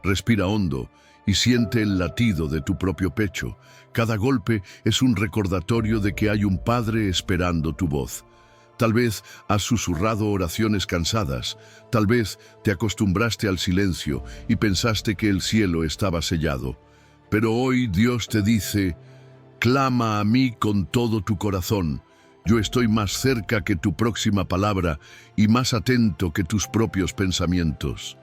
Respira hondo y siente el latido de tu propio pecho. Cada golpe es un recordatorio de que hay un Padre esperando tu voz. Tal vez has susurrado oraciones cansadas, tal vez te acostumbraste al silencio y pensaste que el cielo estaba sellado. Pero hoy Dios te dice: clama a mí con todo tu corazón. Yo estoy más cerca que tu próxima palabra y más atento que tus propios pensamientos.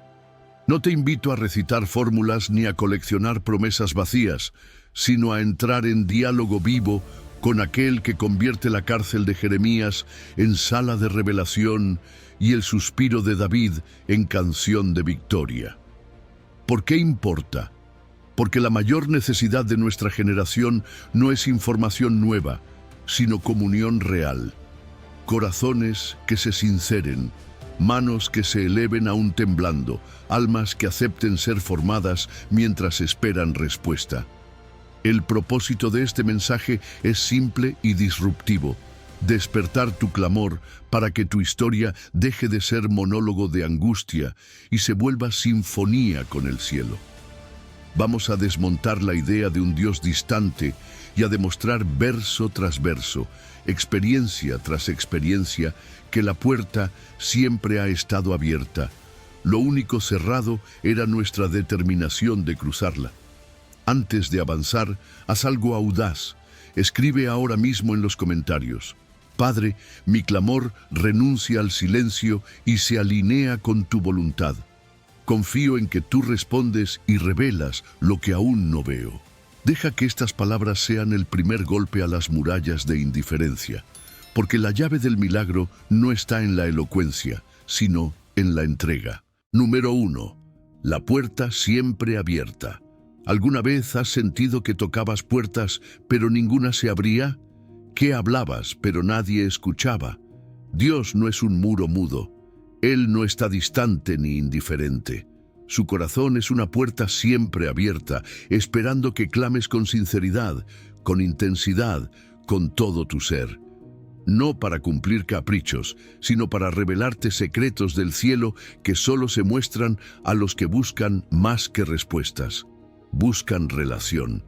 No te invito a recitar fórmulas ni a coleccionar promesas vacías, sino a entrar en diálogo vivo con aquel que convierte la cárcel de Jeremías en sala de revelación y el suspiro de David en canción de victoria. ¿Por qué importa? Porque la mayor necesidad de nuestra generación no es información nueva, sino comunión real. Corazones que se sinceren, manos que se eleven aún temblando, almas que acepten ser formadas mientras esperan respuesta. El propósito de este mensaje es simple y disruptivo: despertar tu clamor para que tu historia deje de ser monólogo de angustia y se vuelva sinfonía con el cielo. Vamos a desmontar la idea de un Dios distante y a demostrar verso tras verso, experiencia tras experiencia, que la puerta siempre ha estado abierta. Lo único cerrado era nuestra determinación de cruzarla. Antes de avanzar, haz algo audaz. Escribe ahora mismo en los comentarios: Padre, mi clamor renuncia al silencio y se alinea con tu voluntad. Confío en que tú respondes y revelas lo que aún no veo. Deja que estas palabras sean el primer golpe a las murallas de indiferencia, porque la llave del milagro no está en la elocuencia, sino en la entrega. Número 1. La puerta siempre abierta. ¿Alguna vez has sentido que tocabas puertas, pero ninguna se abría? ¿Que hablabas, pero nadie escuchaba? Dios no es un muro mudo. Él no está distante ni indiferente. Su corazón es una puerta siempre abierta, esperando que clames con sinceridad, con intensidad, con todo tu ser. No para cumplir caprichos, sino para revelarte secretos del cielo que solo se muestran a los que buscan más que respuestas. Buscan relación.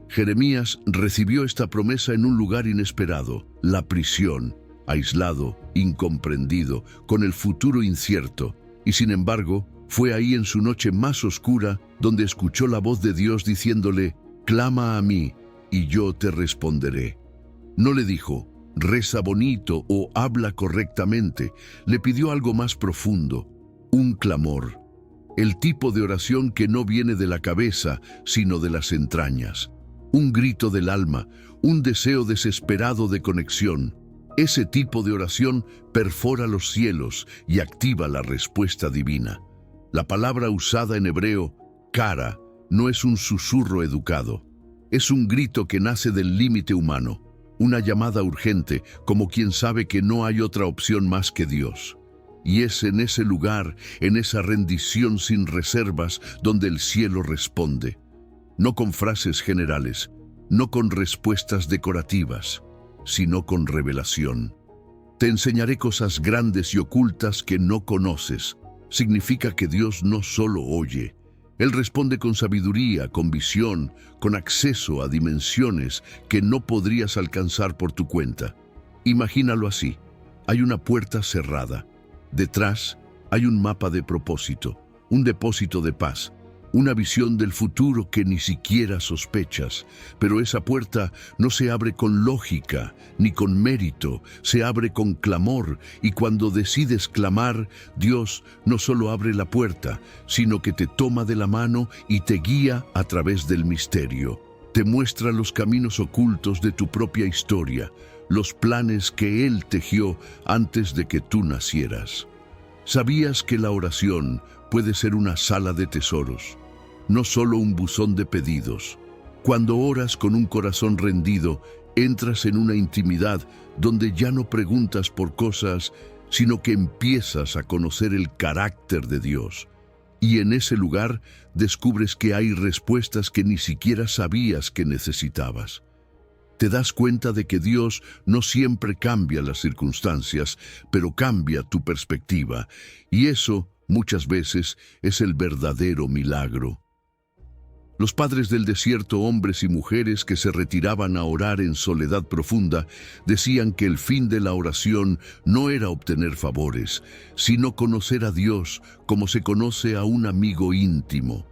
Jeremías recibió esta promesa en un lugar inesperado: la prisión, aislado, incomprendido, con el futuro incierto. Y sin embargo, fue ahí en su noche más oscura donde escuchó la voz de Dios diciéndole: clama a mí y yo te responderé. No le dijo: reza bonito o habla correctamente. Le pidió algo más profundo: un clamor. El tipo de oración que no viene de la cabeza, sino de las entrañas. Un grito del alma, un deseo desesperado de conexión. Ese tipo de oración perfora los cielos y activa la respuesta divina. La palabra usada en hebreo, kara, no es un susurro educado. Es un grito que nace del límite humano, una llamada urgente, como quien sabe que no hay otra opción más que Dios. Y es en ese lugar, en esa rendición sin reservas, donde el cielo responde. No con frases generales, no con respuestas decorativas, sino con revelación. Te enseñaré cosas grandes y ocultas que no conoces. Significa que Dios no solo oye. Él responde con sabiduría, con visión, con acceso a dimensiones que no podrías alcanzar por tu cuenta. Imagínalo así: hay una puerta cerrada. Detrás hay un mapa de propósito, un depósito de paz, una visión del futuro que ni siquiera sospechas. Pero esa puerta no se abre con lógica ni con mérito, se abre con clamor, y cuando decides clamar, Dios no solo abre la puerta, sino que te toma de la mano y te guía a través del misterio. Te muestra los caminos ocultos de tu propia historia, los planes que Él tejió antes de que tú nacieras. ¿Sabías que la oración puede ser una sala de tesoros? No solo un buzón de pedidos. Cuando oras con un corazón rendido, entras en una intimidad donde ya no preguntas por cosas, sino que empiezas a conocer el carácter de Dios. Y en ese lugar descubres que hay respuestas que ni siquiera sabías que necesitabas. Te das cuenta de que Dios no siempre cambia las circunstancias, pero cambia tu perspectiva, y eso muchas veces es el verdadero milagro. Los padres del desierto, hombres y mujeres que se retiraban a orar en soledad profunda, decían que el fin de la oración no era obtener favores, sino conocer a Dios como se conoce a un amigo íntimo.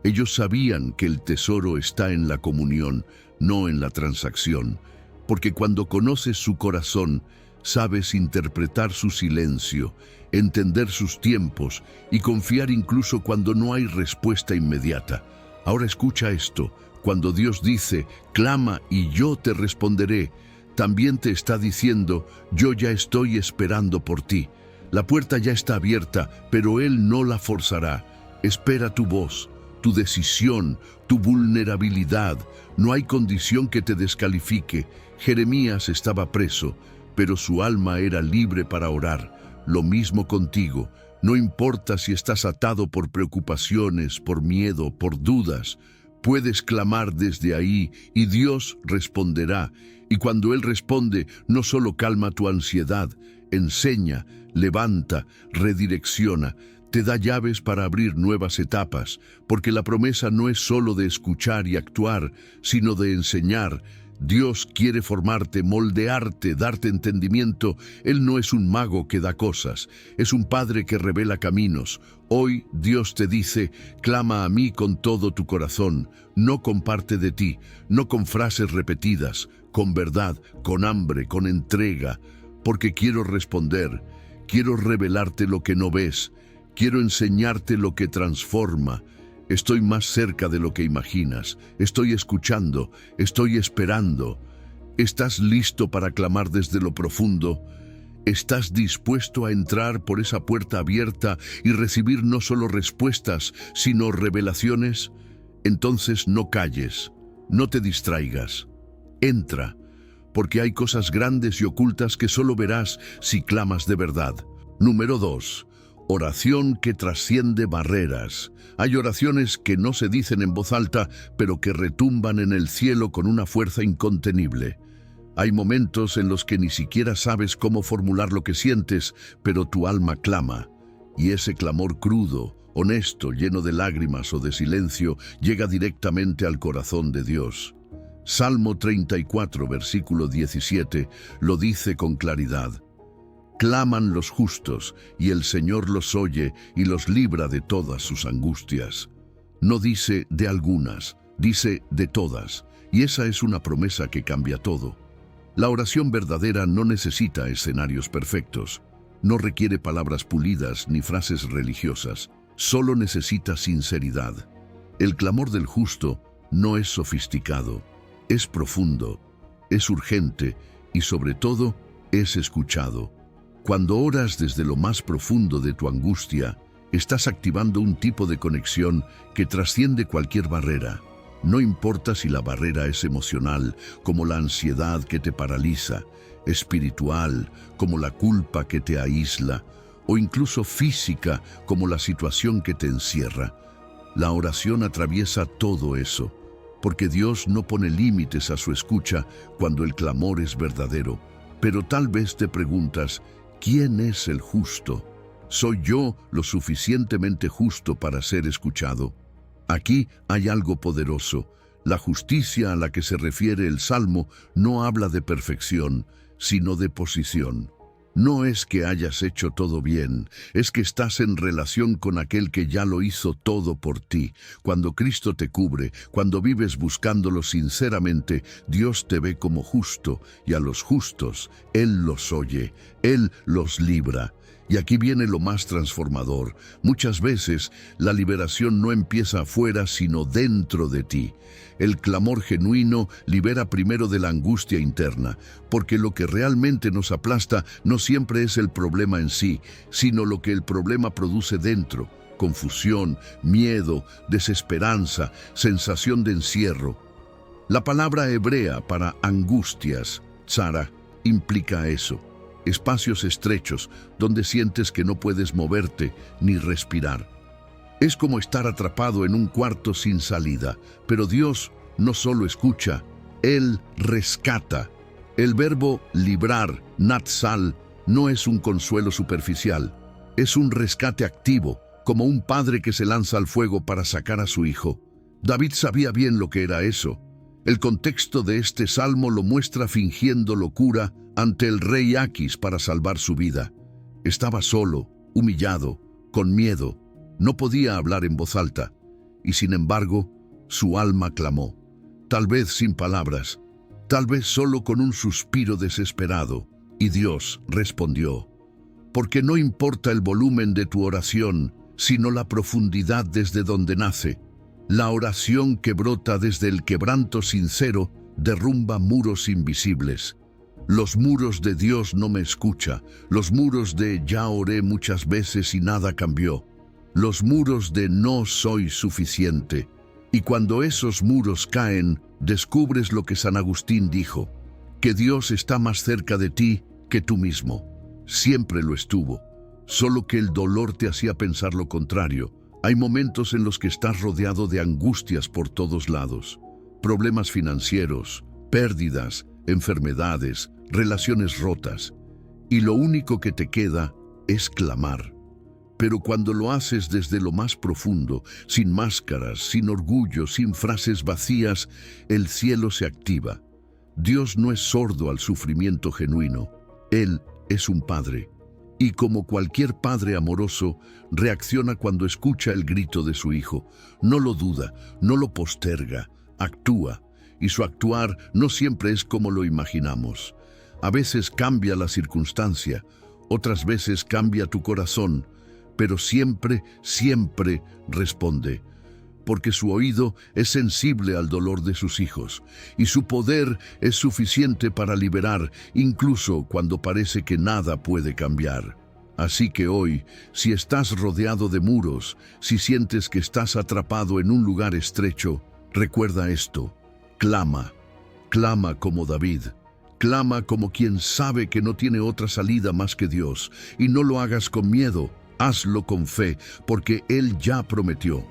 Ellos sabían que el tesoro está en la comunión, no en la transacción, porque cuando conoces su corazón, sabes interpretar su silencio, entender sus tiempos y confiar incluso cuando no hay respuesta inmediata. Ahora escucha esto: cuando Dios dice, clama y yo te responderé, también te está diciendo, yo ya estoy esperando por ti. La puerta ya está abierta, pero Él no la forzará. Espera tu voz, tu decisión, tu vulnerabilidad. No hay condición que te descalifique. Jeremías estaba preso, pero su alma era libre para orar. Lo mismo contigo. No importa si estás atado por preocupaciones, por miedo, por dudas. Puedes clamar desde ahí y Dios responderá. Y cuando Él responde, no solo calma tu ansiedad, enseña, levanta, redirecciona, te da llaves para abrir nuevas etapas, porque la promesa no es solo de escuchar y actuar, sino de enseñar. Dios quiere formarte, moldearte, darte entendimiento. Él no es un mago que da cosas, es un Padre que revela caminos. Hoy Dios te dice, clama a mí con todo tu corazón, no con parte de ti, no con frases repetidas, con verdad, con hambre, con entrega, porque quiero responder, quiero revelarte lo que no ves, quiero enseñarte lo que transforma. Estoy más cerca de lo que imaginas. Estoy escuchando, estoy esperando. ¿Estás listo para clamar desde lo profundo? ¿Estás dispuesto a entrar por esa puerta abierta y recibir no solo respuestas, sino revelaciones? Entonces no calles, no te distraigas. Entra, porque hay cosas grandes y ocultas que solo verás si clamas de verdad. Número 2. Oración que trasciende barreras. Hay oraciones que no se dicen en voz alta, pero que retumban en el cielo con una fuerza incontenible. Hay momentos en los que ni siquiera sabes cómo formular lo que sientes, pero tu alma clama. Y ese clamor crudo, honesto, lleno de lágrimas o de silencio, llega directamente al corazón de Dios. Salmo 34, versículo 17, lo dice con claridad. Claman los justos, y el Señor los oye y los libra de todas sus angustias. No dice de algunas, dice de todas, y esa es una promesa que cambia todo. La oración verdadera no necesita escenarios perfectos, no requiere palabras pulidas ni frases religiosas, solo necesita sinceridad. El clamor del justo no es sofisticado, es profundo, es urgente y sobre todo es escuchado. Cuando oras desde lo más profundo de tu angustia, estás activando un tipo de conexión que trasciende cualquier barrera. No importa si la barrera es emocional, como la ansiedad que te paraliza, espiritual, como la culpa que te aísla, o incluso física, como la situación que te encierra. La oración atraviesa todo eso, porque Dios no pone límites a su escucha cuando el clamor es verdadero. Pero tal vez te preguntas, ¿quién es el justo? ¿Soy yo lo suficientemente justo para ser escuchado? Aquí hay algo poderoso. La justicia a la que se refiere el Salmo no habla de perfección, sino de posición. No es que hayas hecho todo bien, es que estás en relación con aquel que ya lo hizo todo por ti. Cuando Cristo te cubre, cuando vives buscándolo sinceramente, Dios te ve como justo, y a los justos Él los oye, Él los libra. Y aquí viene lo más transformador. Muchas veces la liberación no empieza afuera, sino dentro de ti. El clamor genuino libera primero de la angustia interna, porque lo que realmente nos aplasta no siempre es el problema en sí, sino lo que el problema produce dentro: confusión, miedo, desesperanza, sensación de encierro. La palabra hebrea para angustias, tzara, implica eso. Espacios estrechos donde sientes que no puedes moverte ni respirar. Es como estar atrapado en un cuarto sin salida, pero Dios no solo escucha, Él rescata. El verbo librar, natsal, no es un consuelo superficial, es un rescate activo. como un padre que se lanza al fuego para sacar a su hijo. David sabía bien lo que era eso. El contexto de este salmo lo muestra fingiendo locura ante el rey Aquis para salvar su vida. Estaba solo, humillado, con miedo. No podía hablar en voz alta. Y sin embargo, su alma clamó. Tal vez sin palabras, tal vez solo con un suspiro desesperado. Y Dios respondió. Porque no importa el volumen de tu oración, sino la profundidad desde donde nace. La oración que brota desde el quebranto sincero derrumba muros invisibles. Los muros de Dios no me escucha, los muros de ya oré muchas veces y nada cambió, los muros de no soy suficiente. Y cuando esos muros caen, descubres lo que San Agustín dijo, que Dios está más cerca de ti que tú mismo. Siempre lo estuvo, solo que el dolor te hacía pensar lo contrario. Hay momentos en los que estás rodeado de angustias por todos lados, problemas financieros, pérdidas, enfermedades, relaciones rotas, y lo único que te queda es clamar. Pero cuando lo haces desde lo más profundo, sin máscaras, sin orgullo, sin frases vacías, el cielo se activa. Dios no es sordo al sufrimiento genuino. Él es un padre. Y como cualquier padre amoroso, reacciona cuando escucha el grito de su hijo. No lo duda, no lo posterga, actúa. Y su actuar no siempre es como lo imaginamos. A veces cambia la circunstancia, otras veces cambia tu corazón, pero siempre, siempre responde. Porque su oído es sensible al dolor de sus hijos, y su poder es suficiente para liberar, incluso cuando parece que nada puede cambiar. Así que hoy, si estás rodeado de muros, si sientes que estás atrapado en un lugar estrecho, recuerda esto: clama, clama como David, clama como quien sabe que no tiene otra salida más que Dios, y no lo hagas con miedo, hazlo con fe, porque Él ya prometió.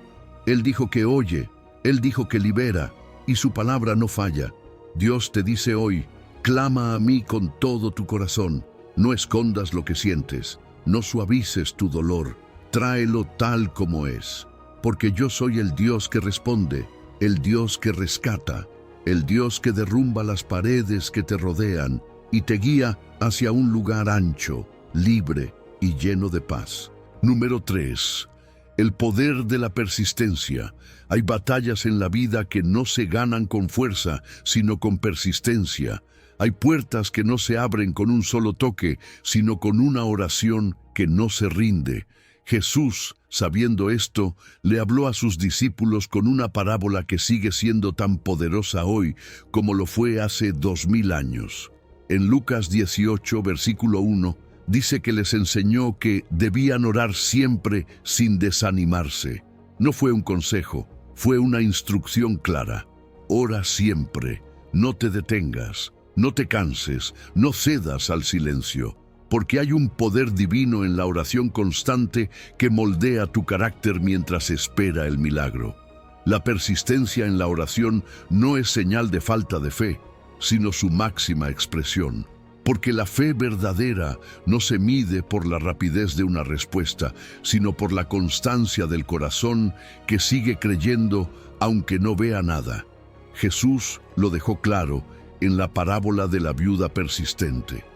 Él dijo que oye, Él dijo que libera, y su palabra no falla. Dios te dice hoy, clama a mí con todo tu corazón, no escondas lo que sientes, no suavices tu dolor, tráelo tal como es. Porque yo soy el Dios que responde, el Dios que rescata, el Dios que derrumba las paredes que te rodean y te guía hacia un lugar ancho, libre y lleno de paz. Número 3. El poder de la persistencia. Hay batallas en la vida que no se ganan con fuerza, sino con persistencia. Hay puertas que no se abren con un solo toque, sino con una oración que no se rinde. Jesús, sabiendo esto, le habló a sus discípulos con una parábola que sigue siendo tan poderosa hoy como lo fue hace 2000 años. En Lucas 18, versículo 1, dice que les enseñó que debían orar siempre sin desanimarse. No fue un consejo, fue una instrucción clara. Ora siempre, no te detengas, no te canses, no cedas al silencio, porque hay un poder divino en la oración constante que moldea tu carácter mientras espera el milagro. La persistencia en la oración no es señal de falta de fe, sino su máxima expresión. Porque la fe verdadera no se mide por la rapidez de una respuesta, sino por la constancia del corazón que sigue creyendo aunque no vea nada. Jesús lo dejó claro en la parábola de la viuda persistente.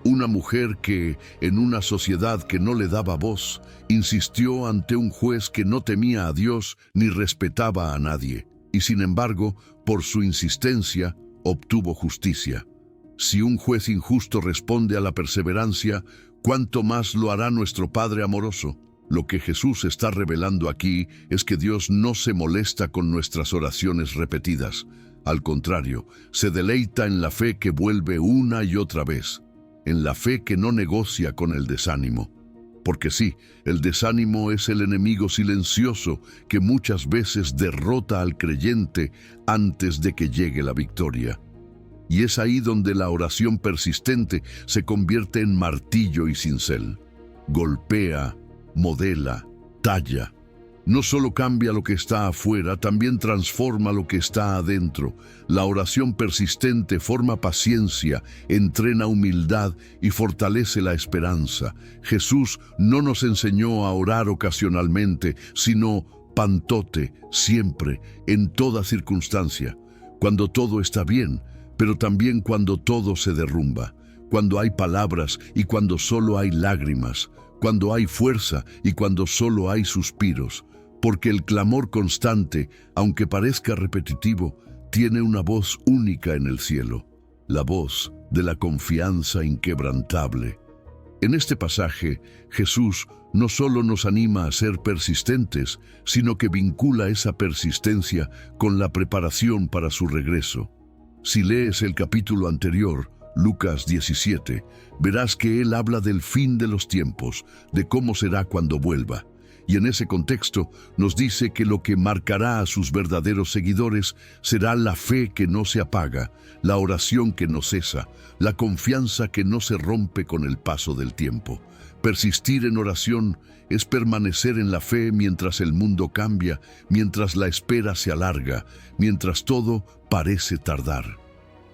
Una mujer que, en una sociedad que no le daba voz, insistió ante un juez que no temía a Dios ni respetaba a nadie, y sin embargo, por su insistencia, obtuvo justicia. Si un juez injusto responde a la perseverancia, ¿cuánto más lo hará nuestro Padre amoroso? Lo que Jesús está revelando aquí es que Dios no se molesta con nuestras oraciones repetidas. Al contrario, se deleita en la fe que vuelve una y otra vez, en la fe que no negocia con el desánimo. Porque sí, el desánimo es el enemigo silencioso que muchas veces derrota al creyente antes de que llegue la victoria. Y es ahí donde la oración persistente se convierte en martillo y cincel. Golpea, modela, talla. No solo cambia lo que está afuera, también transforma lo que está adentro. La oración persistente forma paciencia, entrena humildad y fortalece la esperanza. Jesús no nos enseñó a orar ocasionalmente, sino pantote, siempre, en toda circunstancia. Cuando todo está bien, pero también cuando todo se derrumba. Cuando hay palabras y cuando solo hay lágrimas. Cuando hay fuerza y cuando solo hay suspiros. Porque el clamor constante, aunque parezca repetitivo, tiene una voz única en el cielo, la voz de la confianza inquebrantable. En este pasaje, Jesús no solo nos anima a ser persistentes, sino que vincula esa persistencia con la preparación para su regreso. Si lees el capítulo anterior, Lucas 17, verás que él habla del fin de los tiempos, de cómo será cuando vuelva. Y en ese contexto nos dice que lo que marcará a sus verdaderos seguidores será la fe que no se apaga, la oración que no cesa, la confianza que no se rompe con el paso del tiempo. Persistir en oración es permanecer en la fe mientras el mundo cambia, mientras la espera se alarga, mientras todo parece tardar.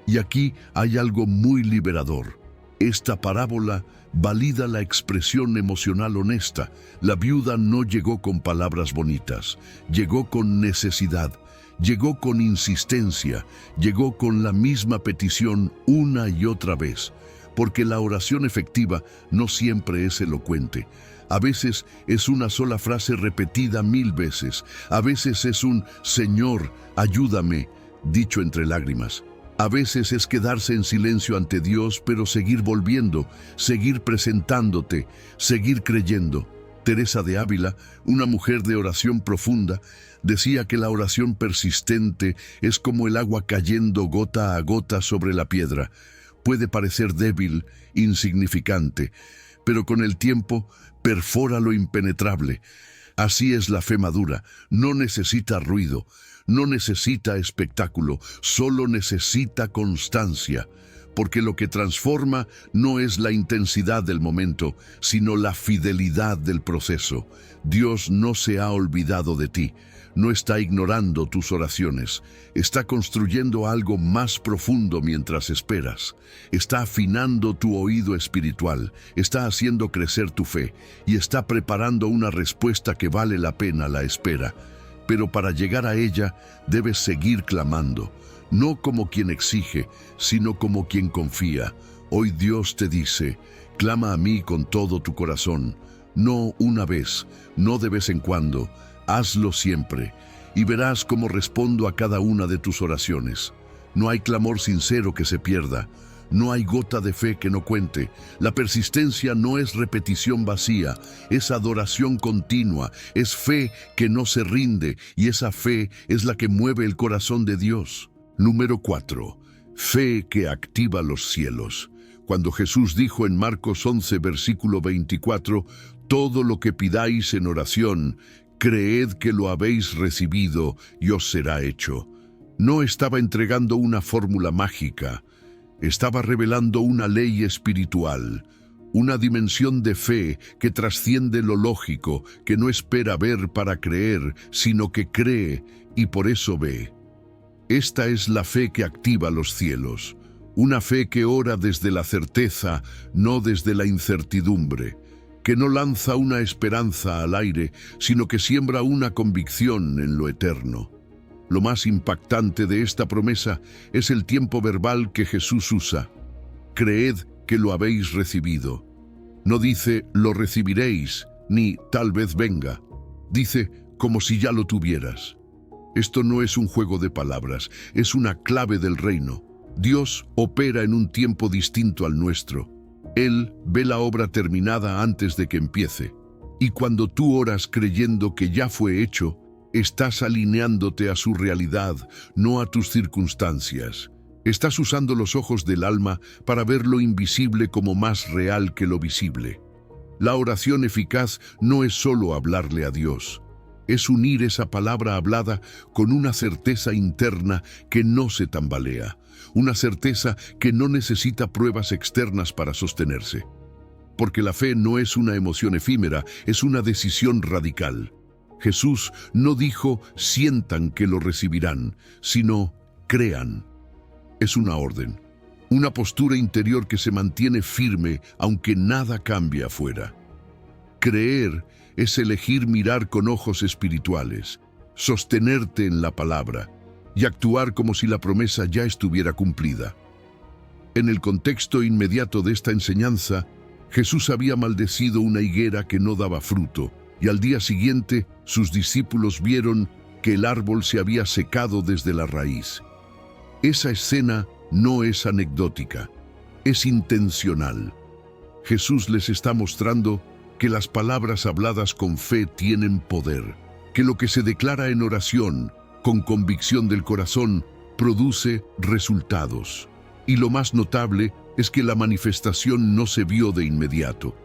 Y aquí hay algo muy liberador. Esta parábola valida la expresión emocional honesta. La viuda no llegó con palabras bonitas, llegó con necesidad, llegó con insistencia, llegó con la misma petición una y otra vez, porque la oración efectiva no siempre es elocuente. A veces es una sola frase repetida 1000 veces, a veces es un «Señor, ayúdame», dicho entre lágrimas. A veces es quedarse en silencio ante Dios, pero seguir volviendo, seguir presentándote, seguir creyendo. Teresa de Ávila, una mujer de oración profunda, decía que la oración persistente es como el agua cayendo gota a gota sobre la piedra. Puede parecer débil, insignificante, pero con el tiempo perfora lo impenetrable. Así es la fe madura, no necesita ruido. No necesita espectáculo, solo necesita constancia, porque lo que transforma no es la intensidad del momento, sino la fidelidad del proceso. Dios no se ha olvidado de ti, no está ignorando tus oraciones, está construyendo algo más profundo mientras esperas, está afinando tu oído espiritual, está haciendo crecer tu fe y está preparando una respuesta que vale la pena la espera. Pero para llegar a ella debes seguir clamando, no como quien exige, sino como quien confía. Hoy Dios te dice, clama a mí con todo tu corazón, no una vez, no de vez en cuando, hazlo siempre, y verás cómo respondo a cada una de tus oraciones. No hay clamor sincero que se pierda, no hay gota de fe que no cuente. La persistencia no es repetición vacía, es adoración continua, es fe que no se rinde, y esa fe es la que mueve el corazón de Dios. Número 4. Fe que activa los cielos. Cuando Jesús dijo en Marcos 11, versículo 24, «Todo lo que pidáis en oración, creed que lo habéis recibido y os será hecho». No estaba entregando una fórmula mágica, estaba revelando una ley espiritual, una dimensión de fe que trasciende lo lógico, que no espera ver para creer, sino que cree y por eso ve. Esta es la fe que activa los cielos, una fe que ora desde la certeza, no desde la incertidumbre, que no lanza una esperanza al aire, sino que siembra una convicción en lo eterno. Lo más impactante de esta promesa es el tiempo verbal que Jesús usa. Creed que lo habéis recibido. No dice lo recibiréis, ni tal vez venga. Dice como si ya lo tuvieras. Esto no es un juego de palabras, es una clave del reino. Dios opera en un tiempo distinto al nuestro. Él ve la obra terminada antes de que empiece. Y cuando tú oras creyendo que ya fue hecho, estás alineándote a su realidad, no a tus circunstancias. Estás usando los ojos del alma para ver lo invisible como más real que lo visible. La oración eficaz no es solo hablarle a Dios. Es unir esa palabra hablada con una certeza interna que no se tambalea. Una certeza que no necesita pruebas externas para sostenerse. Porque la fe no es una emoción efímera, es una decisión radical. Jesús no dijo sientan que lo recibirán, sino crean. Es una orden, una postura interior que se mantiene firme aunque nada cambie afuera. Creer es elegir mirar con ojos espirituales, sostenerte en la palabra y actuar como si la promesa ya estuviera cumplida. En el contexto inmediato de esta enseñanza, Jesús había maldecido una higuera que no daba fruto, y al día siguiente sus discípulos vieron que el árbol se había secado desde la raíz. Esa escena no es anecdótica, es intencional. Jesús les está mostrando que las palabras habladas con fe tienen poder, que lo que se declara en oración, con convicción del corazón, produce resultados. Y lo más notable es que la manifestación no se vio de inmediato,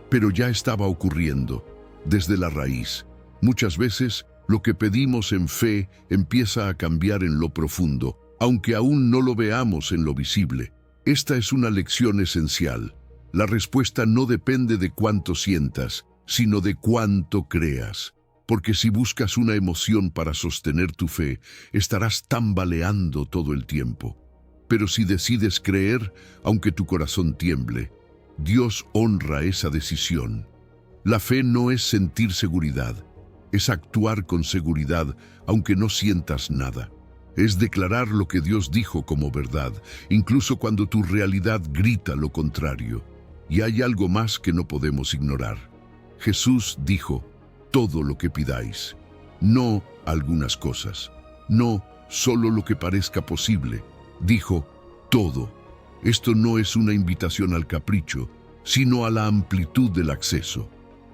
pero ya estaba ocurriendo, desde la raíz. Muchas veces, lo que pedimos en fe empieza a cambiar en lo profundo, aunque aún no lo veamos en lo visible. Esta es una lección esencial. La respuesta no depende de cuánto sientas, sino de cuánto creas. Porque si buscas una emoción para sostener tu fe, estarás tambaleando todo el tiempo. Pero si decides creer, aunque tu corazón tiemble, Dios honra esa decisión. La fe no es sentir seguridad, es actuar con seguridad, aunque no sientas nada. Es declarar lo que Dios dijo como verdad, incluso cuando tu realidad grita lo contrario. Y hay algo más que no podemos ignorar. Jesús dijo, todo lo que pidáis, no algunas cosas, no solo lo que parezca posible. Dijo, todo. Esto no es una invitación al capricho, sino a la amplitud del acceso.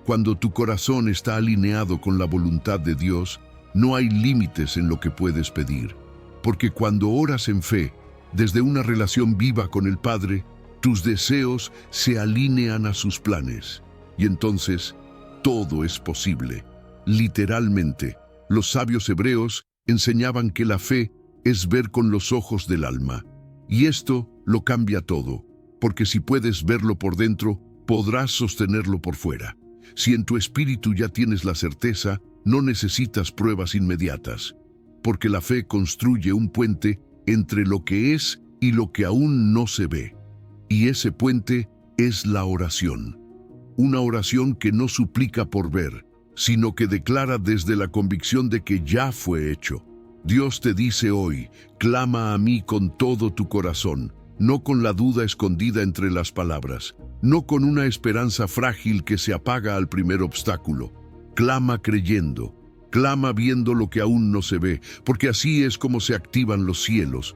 Cuando tu corazón está alineado con la voluntad de Dios, no hay límites en lo que puedes pedir. Porque cuando oras en fe, desde una relación viva con el Padre, tus deseos se alinean a sus planes. Y entonces, todo es posible. Literalmente, los sabios hebreos enseñaban que la fe es ver con los ojos del alma. Y esto lo cambia todo, porque si puedes verlo por dentro, podrás sostenerlo por fuera. Si en tu espíritu ya tienes la certeza, no necesitas pruebas inmediatas, porque la fe construye un puente entre lo que es y lo que aún no se ve. Y ese puente es la oración. Una oración que no suplica por ver, sino que declara desde la convicción de que ya fue hecho. Dios te dice hoy, clama a mí con todo tu corazón, no con la duda escondida entre las palabras, no con una esperanza frágil que se apaga al primer obstáculo. Clama creyendo, clama viendo lo que aún no se ve, porque así es como se activan los cielos.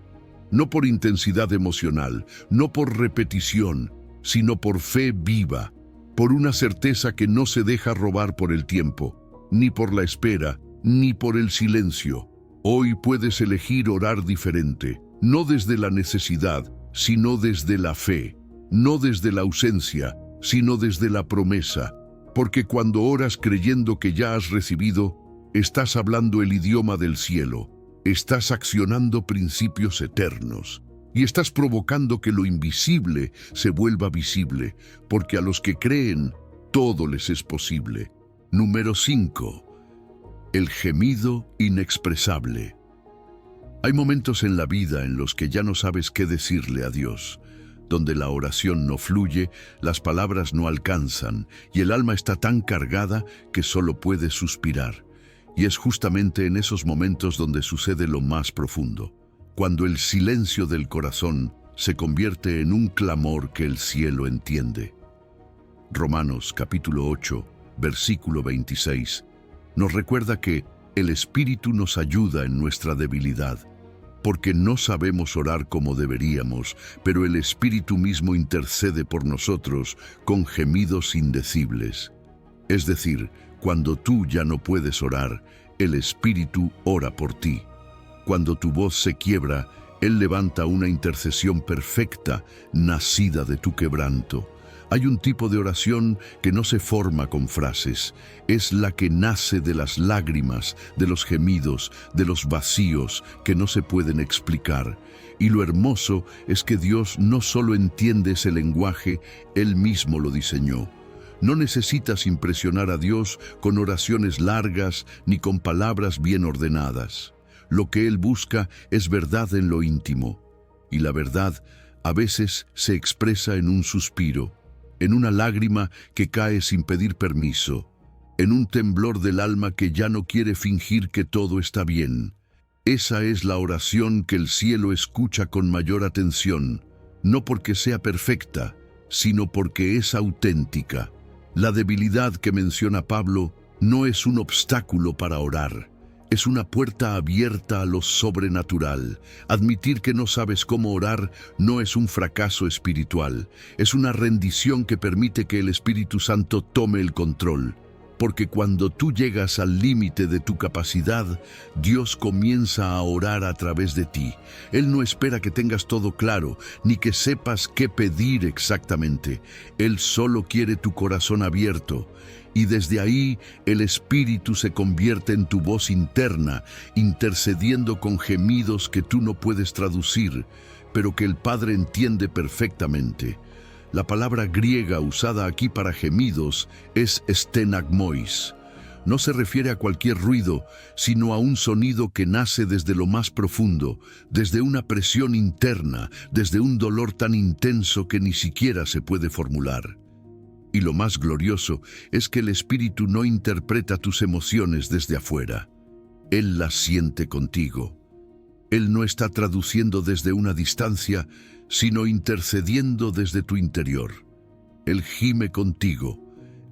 No por intensidad emocional, no por repetición, sino por fe viva, por una certeza que no se deja robar por el tiempo, ni por la espera, ni por el silencio. Hoy puedes elegir orar diferente, no desde la necesidad, sino desde la fe, no desde la ausencia, sino desde la promesa, porque cuando oras creyendo que ya has recibido, estás hablando el idioma del cielo, estás accionando principios eternos, y estás provocando que lo invisible se vuelva visible, porque a los que creen, todo les es posible. Número 5. El gemido inexpresable. Hay momentos en la vida en los que ya no sabes qué decirle a Dios, donde la oración no fluye, las palabras no alcanzan y el alma está tan cargada que solo puedes suspirar. Y es justamente en esos momentos donde sucede lo más profundo, cuando el silencio del corazón se convierte en un clamor que el cielo entiende. Romanos capítulo 8, versículo 26. Nos recuerda que el Espíritu nos ayuda en nuestra debilidad, porque no sabemos orar como deberíamos, pero el Espíritu mismo intercede por nosotros con gemidos indecibles. Es decir, cuando tú ya no puedes orar, el Espíritu ora por ti. Cuando tu voz se quiebra, Él levanta una intercesión perfecta, nacida de tu quebranto. Hay un tipo de oración que no se forma con frases, es la que nace de las lágrimas, de los gemidos, de los vacíos que no se pueden explicar. Y lo hermoso es que Dios no solo entiende ese lenguaje, Él mismo lo diseñó. No necesitas impresionar a Dios con oraciones largas ni con palabras bien ordenadas. Lo que Él busca es verdad en lo íntimo, y la verdad a veces se expresa en un suspiro, en una lágrima que cae sin pedir permiso, en un temblor del alma que ya no quiere fingir que todo está bien. Esa es la oración que el cielo escucha con mayor atención, no porque sea perfecta, sino porque es auténtica. La debilidad que menciona Pablo no es un obstáculo para orar. Es una puerta abierta a lo sobrenatural. Admitir que no sabes cómo orar no es un fracaso espiritual. Es una rendición que permite que el Espíritu Santo tome el control. Porque cuando tú llegas al límite de tu capacidad, Dios comienza a orar a través de ti. Él no espera que tengas todo claro, ni que sepas qué pedir exactamente. Él solo quiere tu corazón abierto. Y desde ahí el Espíritu se convierte en tu voz interna, intercediendo con gemidos que tú no puedes traducir, pero que el Padre entiende perfectamente. La palabra griega usada aquí para gemidos es stenagmois. No se refiere a cualquier ruido, sino a un sonido que nace desde lo más profundo, desde una presión interna, desde un dolor tan intenso que ni siquiera se puede formular. Y lo más glorioso es que el Espíritu no interpreta tus emociones desde afuera. Él las siente contigo. Él no está traduciendo desde una distancia, sino intercediendo desde tu interior. Él gime contigo.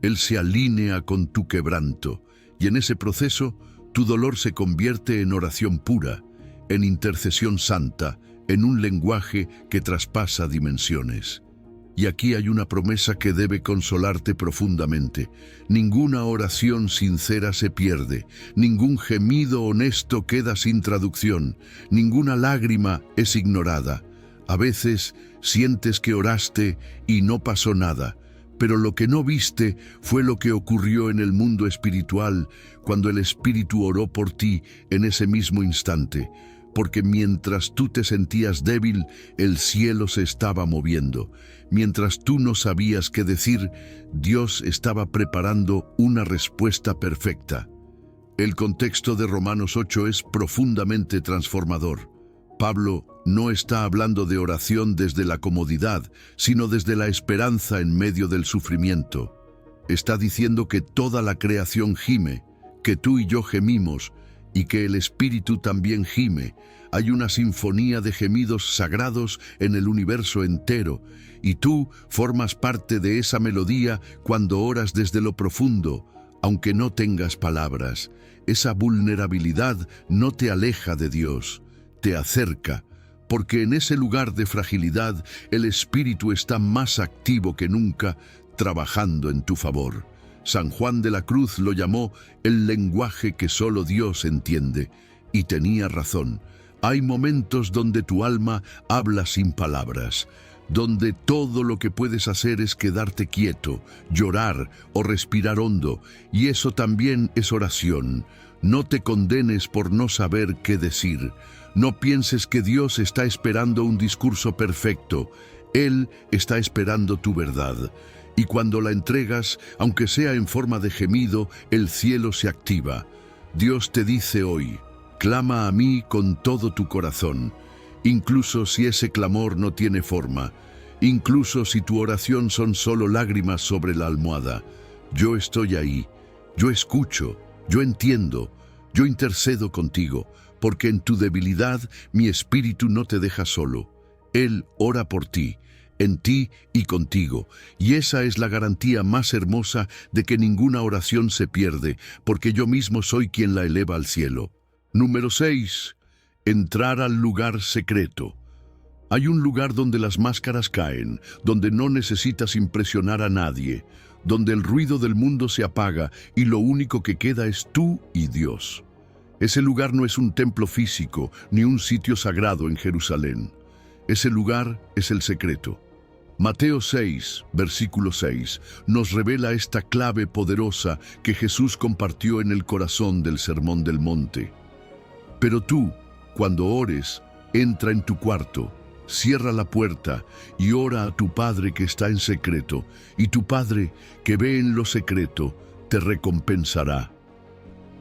Él se alinea con tu quebranto. Y en ese proceso, tu dolor se convierte en oración pura, en intercesión santa, en un lenguaje que traspasa dimensiones. Y aquí hay una promesa que debe consolarte profundamente. Ninguna oración sincera se pierde, ningún gemido honesto queda sin traducción, ninguna lágrima es ignorada. A veces sientes que oraste y no pasó nada, pero lo que no viste fue lo que ocurrió en el mundo espiritual cuando el Espíritu oró por ti en ese mismo instante. Porque mientras tú te sentías débil, el cielo se estaba moviendo. Mientras tú no sabías qué decir, Dios estaba preparando una respuesta perfecta. El contexto de Romanos 8 es profundamente transformador. Pablo no está hablando de oración desde la comodidad, sino desde la esperanza en medio del sufrimiento. Está diciendo que toda la creación gime, que tú y yo gemimos, y que el Espíritu también gime. Hay una sinfonía de gemidos sagrados en el universo entero, y tú formas parte de esa melodía cuando oras desde lo profundo, aunque no tengas palabras. Esa vulnerabilidad no te aleja de Dios, te acerca, porque en ese lugar de fragilidad el Espíritu está más activo que nunca, trabajando en tu favor. San Juan de la Cruz lo llamó el lenguaje que solo Dios entiende, y tenía razón. Hay momentos donde tu alma habla sin palabras, donde todo lo que puedes hacer es quedarte quieto, llorar o respirar hondo, y eso también es oración. No te condenes por no saber qué decir. No pienses que Dios está esperando un discurso perfecto. Él está esperando tu verdad. Y cuando la entregas, aunque sea en forma de gemido, el cielo se activa. Dios te dice hoy, clama a mí con todo tu corazón, incluso si ese clamor no tiene forma, incluso si tu oración son solo lágrimas sobre la almohada. Yo estoy ahí, yo escucho, yo entiendo, yo intercedo contigo, porque en tu debilidad mi Espíritu no te deja solo. Él ora por ti, en ti y contigo, y esa es la garantía más hermosa de que ninguna oración se pierde, porque yo mismo soy quien la eleva al cielo. Número 6. Entrar al lugar secreto. Hay un lugar donde las máscaras caen, donde no necesitas impresionar a nadie, donde el ruido del mundo se apaga y lo único que queda es tú y Dios. Ese lugar no es un templo físico, ni un sitio sagrado en Jerusalén. Ese lugar es el secreto. Mateo 6, versículo 6, nos revela esta clave poderosa que Jesús compartió en el corazón del Sermón del Monte. Pero tú, cuando ores, entra en tu cuarto, cierra la puerta y ora a tu Padre que está en secreto, y tu Padre que ve en lo secreto te recompensará.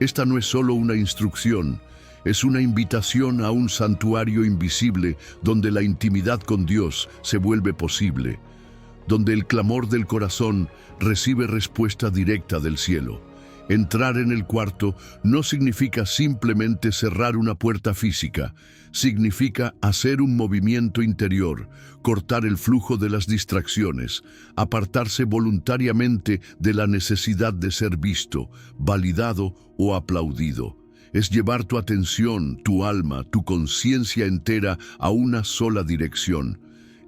Esta no es solo una instrucción, es una invitación a un santuario invisible donde la intimidad con Dios se vuelve posible, donde el clamor del corazón recibe respuesta directa del cielo. Entrar en el cuarto no significa simplemente cerrar una puerta física, significa hacer un movimiento interior, cortar el flujo de las distracciones, apartarse voluntariamente de la necesidad de ser visto, validado o aplaudido. Es llevar tu atención, tu alma, tu conciencia entera a una sola dirección,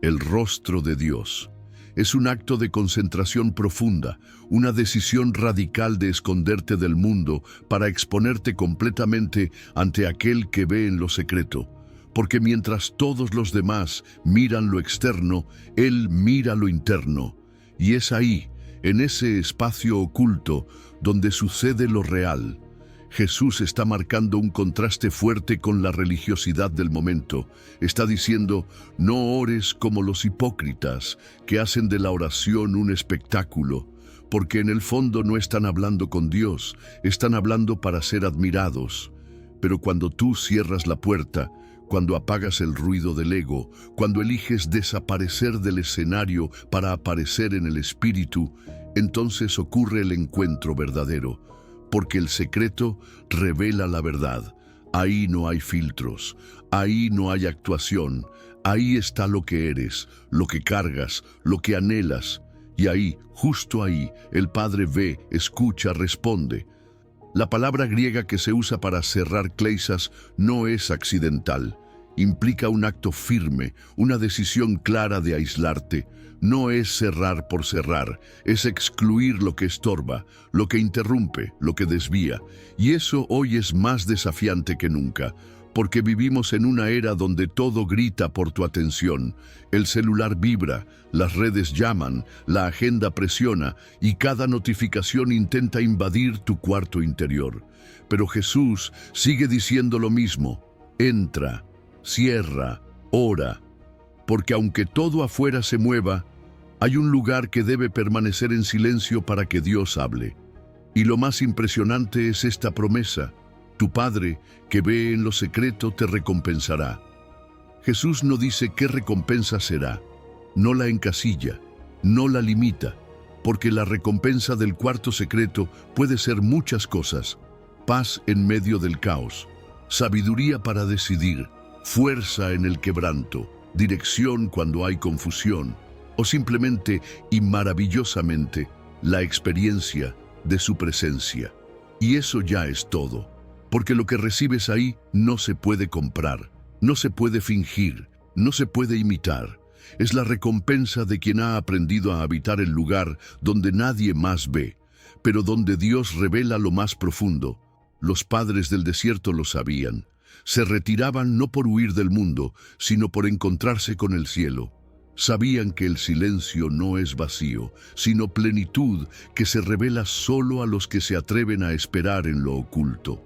el rostro de Dios. Es un acto de concentración profunda, una decisión radical de esconderte del mundo para exponerte completamente ante aquel que ve en lo secreto. Porque mientras todos los demás miran lo externo, Él mira lo interno. Y es ahí, en ese espacio oculto, donde sucede lo real. Jesús está marcando un contraste fuerte con la religiosidad del momento. Está diciendo, no ores como los hipócritas, que hacen de la oración un espectáculo, porque en el fondo no están hablando con Dios, están hablando para ser admirados. Pero cuando tú cierras la puerta, cuando apagas el ruido del ego, cuando eliges desaparecer del escenario para aparecer en el espíritu, entonces ocurre el encuentro verdadero. Porque el secreto revela la verdad. Ahí no hay filtros, ahí no hay actuación, ahí está lo que eres, lo que cargas, lo que anhelas. Y ahí, justo ahí, el Padre ve, escucha, responde. La palabra griega que se usa para cerrar kleisas no es accidental. Implica un acto firme, una decisión clara de aislarte. No es cerrar por cerrar, es excluir lo que estorba, lo que interrumpe, lo que desvía. Y eso hoy es más desafiante que nunca, porque vivimos en una era donde todo grita por tu atención. El celular vibra, las redes llaman, la agenda presiona y cada notificación intenta invadir tu cuarto interior. Pero Jesús sigue diciendo lo mismo: entra, cierra, ora. Porque aunque todo afuera se mueva, hay un lugar que debe permanecer en silencio para que Dios hable. Y lo más impresionante es esta promesa: tu Padre, que ve en lo secreto, te recompensará. Jesús no dice qué recompensa será, no la encasilla, no la limita, porque la recompensa del cuarto secreto puede ser muchas cosas: paz en medio del caos, sabiduría para decidir, fuerza en el quebranto, dirección cuando hay confusión, o simplemente y maravillosamente la experiencia de su presencia. Y eso ya es todo, porque lo que recibes ahí no se puede comprar, no se puede fingir, no se puede imitar. Es la recompensa de quien ha aprendido a habitar el lugar donde nadie más ve, pero donde Dios revela lo más profundo. Los padres del desierto lo sabían. Se retiraban no por huir del mundo, sino por encontrarse con el cielo. Sabían que el silencio no es vacío, sino plenitud que se revela solo a los que se atreven a esperar en lo oculto.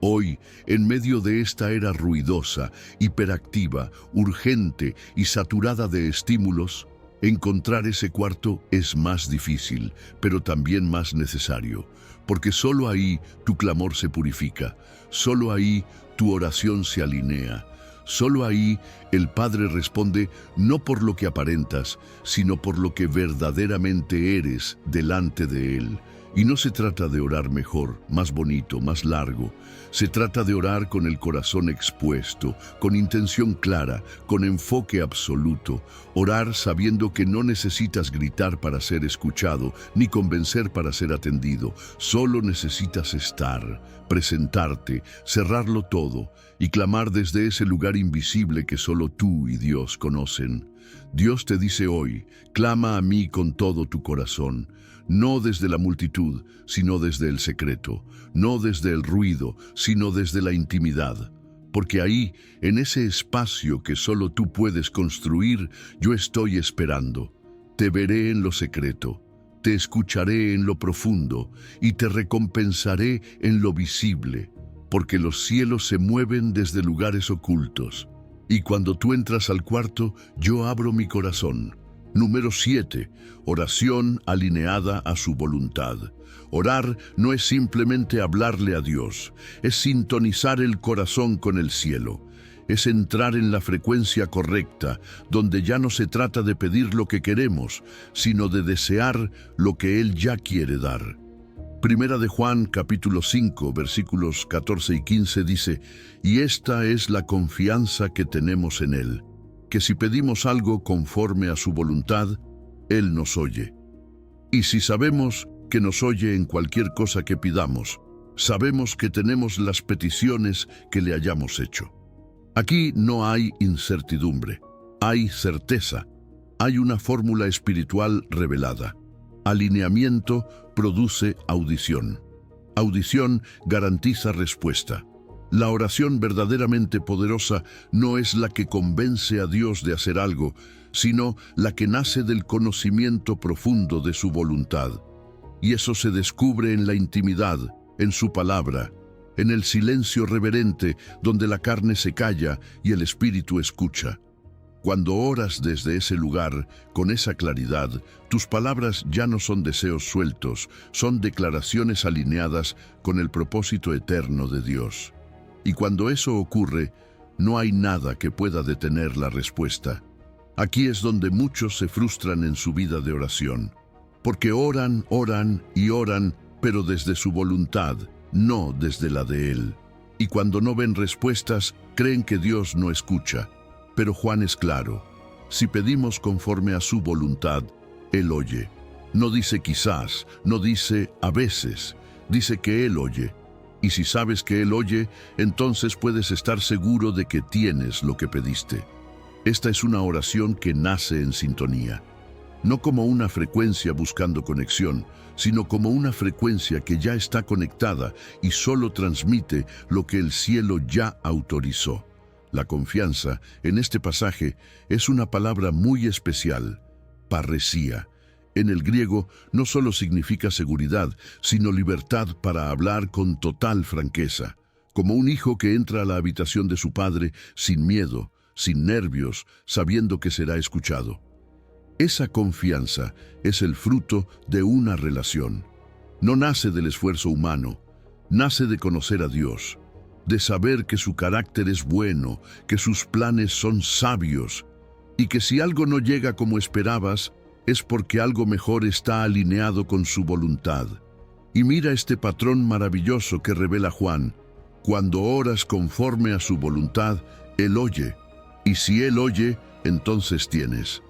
Hoy, en medio de esta era ruidosa, hiperactiva, urgente y saturada de estímulos, encontrar ese cuarto es más difícil, pero también más necesario, porque solo ahí tu clamor se purifica, solo ahí tu oración se alinea. Solo ahí el Padre responde no por lo que aparentas, sino por lo que verdaderamente eres delante de Él. Y no se trata de orar mejor, más bonito, más largo. Se trata de orar con el corazón expuesto, con intención clara, con enfoque absoluto. Orar sabiendo que no necesitas gritar para ser escuchado, ni convencer para ser atendido. Solo necesitas estar, presentarte, cerrarlo todo y clamar desde ese lugar invisible que solo tú y Dios conocen. Dios te dice hoy: clama a mí con todo tu corazón. No desde la multitud, sino desde el secreto. No desde el ruido, sino desde la intimidad. Porque ahí, en ese espacio que solo tú puedes construir, yo estoy esperando. Te veré en lo secreto, te escucharé en lo profundo y te recompensaré en lo visible. Porque los cielos se mueven desde lugares ocultos. Y cuando tú entras al cuarto, yo abro mi corazón. Número 7. Oración alineada a su voluntad. Orar no es simplemente hablarle a Dios, es sintonizar el corazón con el cielo. Es entrar en la frecuencia correcta, donde ya no se trata de pedir lo que queremos, sino de desear lo que Él ya quiere dar. Primera de Juan, capítulo 5, versículos 14 y 15 dice: «Y esta es la confianza que tenemos en Él, que si pedimos algo conforme a su voluntad, Él nos oye. Y si sabemos que nos oye en cualquier cosa que pidamos, sabemos que tenemos las peticiones que le hayamos hecho». Aquí no hay incertidumbre, hay certeza, hay una fórmula espiritual revelada. Alineamiento produce audición. Audición garantiza respuesta. La oración verdaderamente poderosa no es la que convence a Dios de hacer algo, sino la que nace del conocimiento profundo de su voluntad. Y eso se descubre en la intimidad, en su palabra, en el silencio reverente donde la carne se calla y el espíritu escucha. Cuando oras desde ese lugar, con esa claridad, tus palabras ya no son deseos sueltos, son declaraciones alineadas con el propósito eterno de Dios. Y cuando eso ocurre, no hay nada que pueda detener la respuesta. Aquí es donde muchos se frustran en su vida de oración, porque oran, oran y oran, pero desde su voluntad, no desde la de Él. Y cuando no ven respuestas, creen que Dios no escucha. Pero Juan es claro: si pedimos conforme a su voluntad, Él oye. No dice quizás, no dice a veces, dice que Él oye. Y si sabes que Él oye, entonces puedes estar seguro de que tienes lo que pediste. Esta es una oración que nace en sintonía, no como una frecuencia buscando conexión, sino como una frecuencia que ya está conectada y solo transmite lo que el cielo ya autorizó. La confianza, en este pasaje, es una palabra muy especial, parresía. En el griego no solo significa seguridad, sino libertad para hablar con total franqueza, como un hijo que entra a la habitación de su padre sin miedo, sin nervios, sabiendo que será escuchado. Esa confianza es el fruto de una relación. No nace del esfuerzo humano, nace de conocer a Dios, de saber que su carácter es bueno, que sus planes son sabios, y que si algo no llega como esperabas, es porque algo mejor está alineado con su voluntad. Y mira este patrón maravilloso que revela Juan: cuando oras conforme a su voluntad, Él oye, y si Él oye, entonces tienes.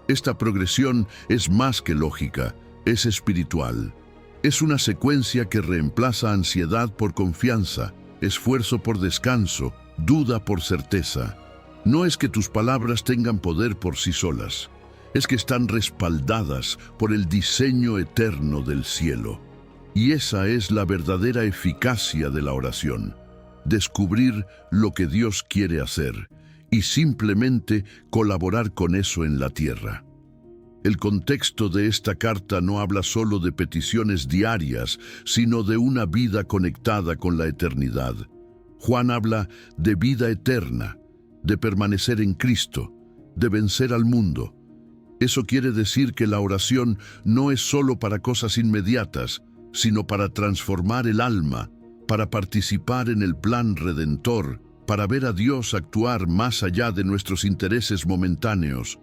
Esta progresión es más que lógica, es espiritual. Es una secuencia que reemplaza ansiedad por confianza, esfuerzo por descanso, duda por certeza. No es que tus palabras tengan poder por sí solas, es que están respaldadas por el diseño eterno del cielo. Y esa es la verdadera eficacia de la oración: descubrir lo que Dios quiere hacer y simplemente colaborar con eso en la tierra. El contexto de esta carta no habla solo de peticiones diarias, sino de una vida conectada con la eternidad. Juan habla de vida eterna, de permanecer en Cristo, de vencer al mundo. Eso quiere decir que la oración no es solo para cosas inmediatas, sino para transformar el alma, para participar en el plan redentor, para ver a Dios actuar más allá de nuestros intereses momentáneos.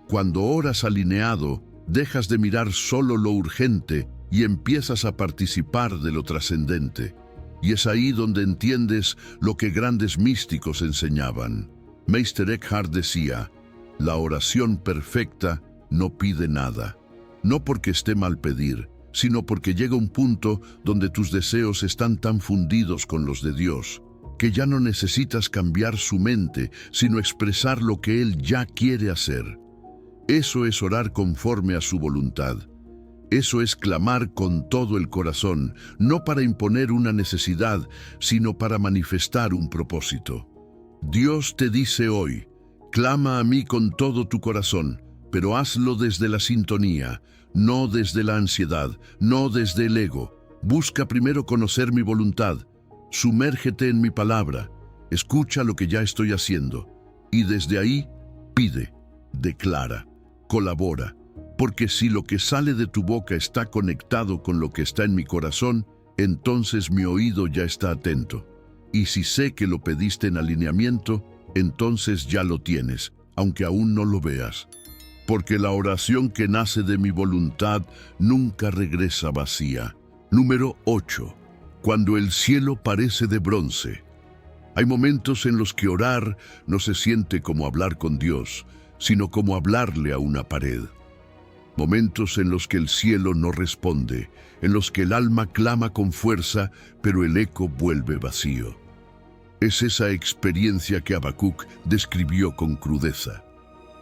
Cuando oras alineado, dejas de mirar solo lo urgente y empiezas a participar de lo trascendente. Y es ahí donde entiendes lo que grandes místicos enseñaban. Meister Eckhart decía: la oración perfecta no pide nada. No porque esté mal pedir, sino porque llega un punto donde tus deseos están tan fundidos con los de Dios, que ya no necesitas cambiar su mente, sino expresar lo que Él ya quiere hacer. Eso es orar conforme a su voluntad. Eso es clamar con todo el corazón, no para imponer una necesidad, sino para manifestar un propósito. Dios te dice hoy: clama a mí con todo tu corazón, pero hazlo desde la sintonía, no desde la ansiedad, no desde el ego. Busca primero conocer mi voluntad, sumérgete en mi palabra, escucha lo que ya estoy haciendo. Y desde ahí, pide, declara, colabora, porque si lo que sale de tu boca está conectado con lo que está en mi corazón, entonces mi oído ya está atento. Y si sé que lo pediste en alineamiento, entonces ya lo tienes, aunque aún no lo veas. Porque la oración que nace de mi voluntad nunca regresa vacía. Número 8. Cuando el cielo parece de bronce. Hay momentos en los que orar no se siente como hablar con Dios, sino como hablarle a una pared. Momentos en los que el cielo no responde, en los que el alma clama con fuerza, pero el eco vuelve vacío. Es esa experiencia que Habacuc describió con crudeza.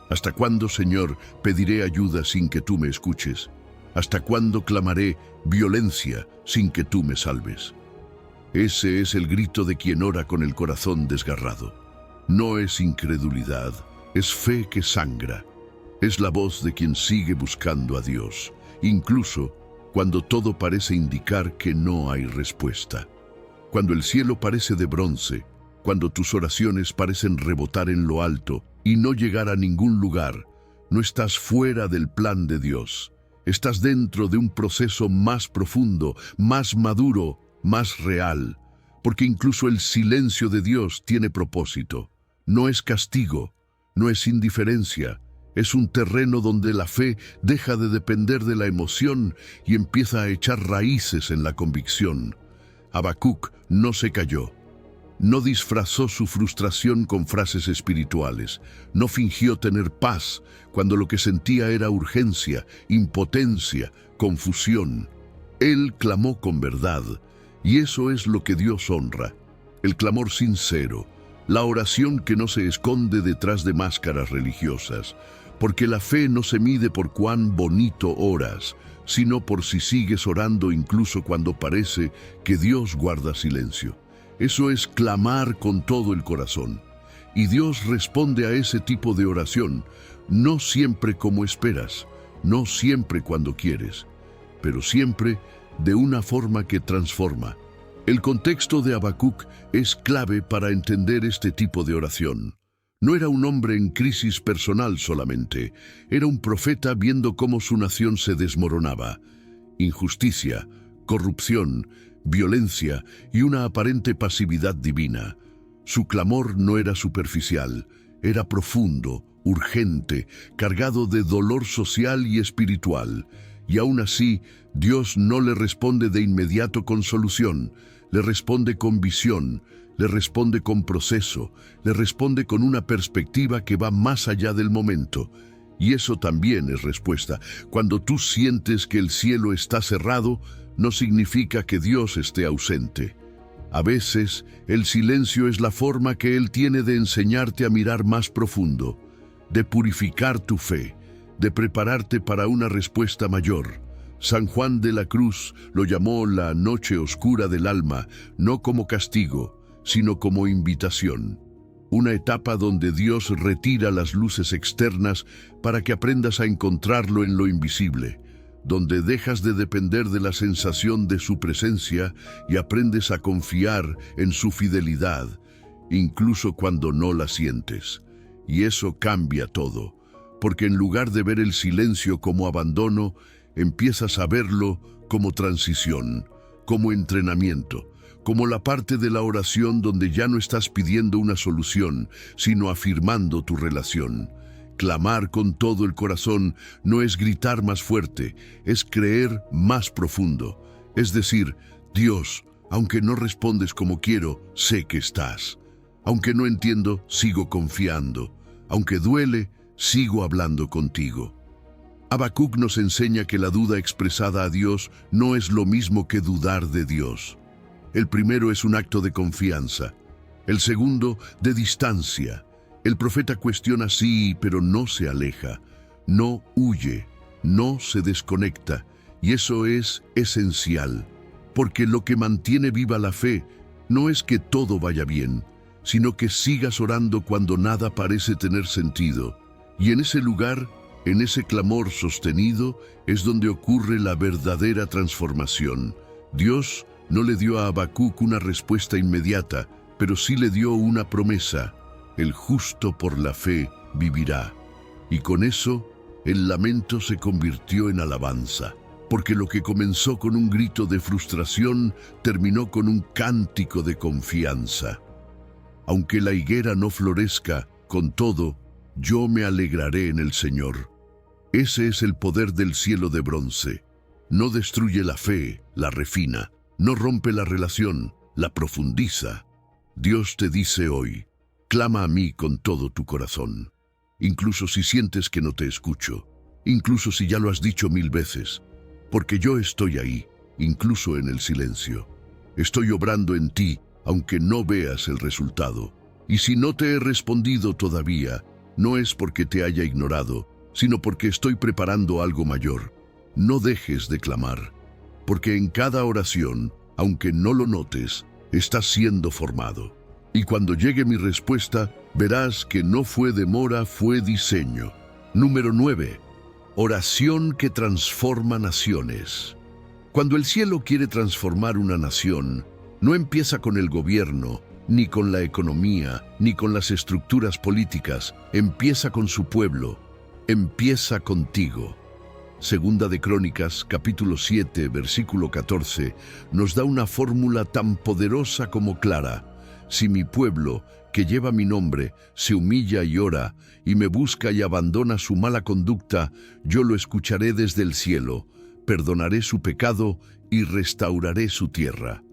¿Hasta cuándo, Señor, pediré ayuda sin que tú me escuches? ¿Hasta cuándo clamaré violencia sin que tú me salves? Ese es el grito de quien ora con el corazón desgarrado. No es incredulidad, es fe que sangra. Es la voz de quien sigue buscando a Dios, incluso cuando todo parece indicar que no hay respuesta. Cuando el cielo parece de bronce, cuando tus oraciones parecen rebotar en lo alto y no llegar a ningún lugar, no estás fuera del plan de Dios. Estás dentro de un proceso más profundo, más maduro, más real, porque incluso el silencio de Dios tiene propósito. No es castigo, no es indiferencia, es un terreno donde la fe deja de depender de la emoción y empieza a echar raíces en la convicción. Habacuc no se calló. No disfrazó su frustración con frases espirituales. No fingió tener paz cuando lo que sentía era urgencia, impotencia, confusión. Él clamó con verdad, y eso es lo que Dios honra. El clamor sincero, la oración que no se esconde detrás de máscaras religiosas, porque la fe no se mide por cuán bonito oras, sino por si sigues orando incluso cuando parece que Dios guarda silencio. Eso es clamar con todo el corazón. Y Dios responde a ese tipo de oración, no siempre como esperas, no siempre cuando quieres, pero siempre de una forma que transforma. El contexto de Habacuc es clave para entender este tipo de oración. No era un hombre en crisis personal solamente, era un profeta viendo cómo su nación se desmoronaba. Injusticia, corrupción, violencia y una aparente pasividad divina. Su clamor no era superficial, era profundo, urgente, cargado de dolor social y espiritual. Y aún así, Dios no le responde de inmediato con solución, le responde con visión, le responde con proceso, le responde con una perspectiva que va más allá del momento. Y eso también es respuesta. Cuando tú sientes que el cielo está cerrado, no significa que Dios esté ausente. A veces, el silencio es la forma que Él tiene de enseñarte a mirar más profundo, de purificar tu fe, de prepararte para una respuesta mayor. San Juan de la Cruz lo llamó la noche oscura del alma, no como castigo, sino como invitación. Una etapa donde Dios retira las luces externas para que aprendas a encontrarlo en lo invisible, donde dejas de depender de la sensación de su presencia y aprendes a confiar en su fidelidad, incluso cuando no la sientes. Y eso cambia todo, porque en lugar de ver el silencio como abandono, empiezas a verlo como transición, como entrenamiento, como la parte de la oración donde ya no estás pidiendo una solución, sino afirmando tu relación. Clamar con todo el corazón no es gritar más fuerte, es creer más profundo. Es decir, Dios, aunque no respondes como quiero, sé que estás. Aunque no entiendo, sigo confiando. Aunque duele, sigo hablando contigo. Habacuc nos enseña que la duda expresada a Dios no es lo mismo que dudar de Dios. El primero es un acto de confianza, el segundo de distancia. El profeta cuestiona sí, pero no se aleja, no huye, no se desconecta, y eso es esencial, porque lo que mantiene viva la fe no es que todo vaya bien, sino que sigas orando cuando nada parece tener sentido. Y en ese lugar, en ese clamor sostenido, es donde ocurre la verdadera transformación. Dios no le dio a Habacuc una respuesta inmediata, pero sí le dio una promesa. el justo por la fe vivirá. Y con eso, el lamento se convirtió en alabanza, porque lo que comenzó con un grito de frustración terminó con un cántico de confianza. Aunque la higuera no florezca, con todo, yo me alegraré en el Señor. Ese es el poder del cielo de bronce. No destruye la fe, la refina. No rompe la relación, la profundiza. Dios te dice hoy, clama a mí con todo tu corazón. Incluso si sientes que no te escucho, incluso si ya lo has dicho 1000 veces, porque yo estoy ahí, incluso en el silencio. Estoy obrando en ti, aunque no veas el resultado. Y si no te he respondido todavía, no es porque te haya ignorado, sino porque estoy preparando algo mayor. No dejes de clamar, porque en cada oración, aunque no lo notes, estás siendo formado. Y cuando llegue mi respuesta, verás que no fue demora, fue diseño. Número 9. Oración que transforma naciones. Cuando el cielo quiere transformar una nación, no empieza con el gobierno, ni con la economía, ni con las estructuras políticas. Empieza con su pueblo. Empieza contigo. Segunda de Crónicas, capítulo 7, versículo 14, nos da una fórmula tan poderosa como clara. Si mi pueblo, que lleva mi nombre, se humilla y ora, y me busca y abandona su mala conducta, yo lo escucharé desde el cielo, perdonaré su pecado y restauraré su tierra.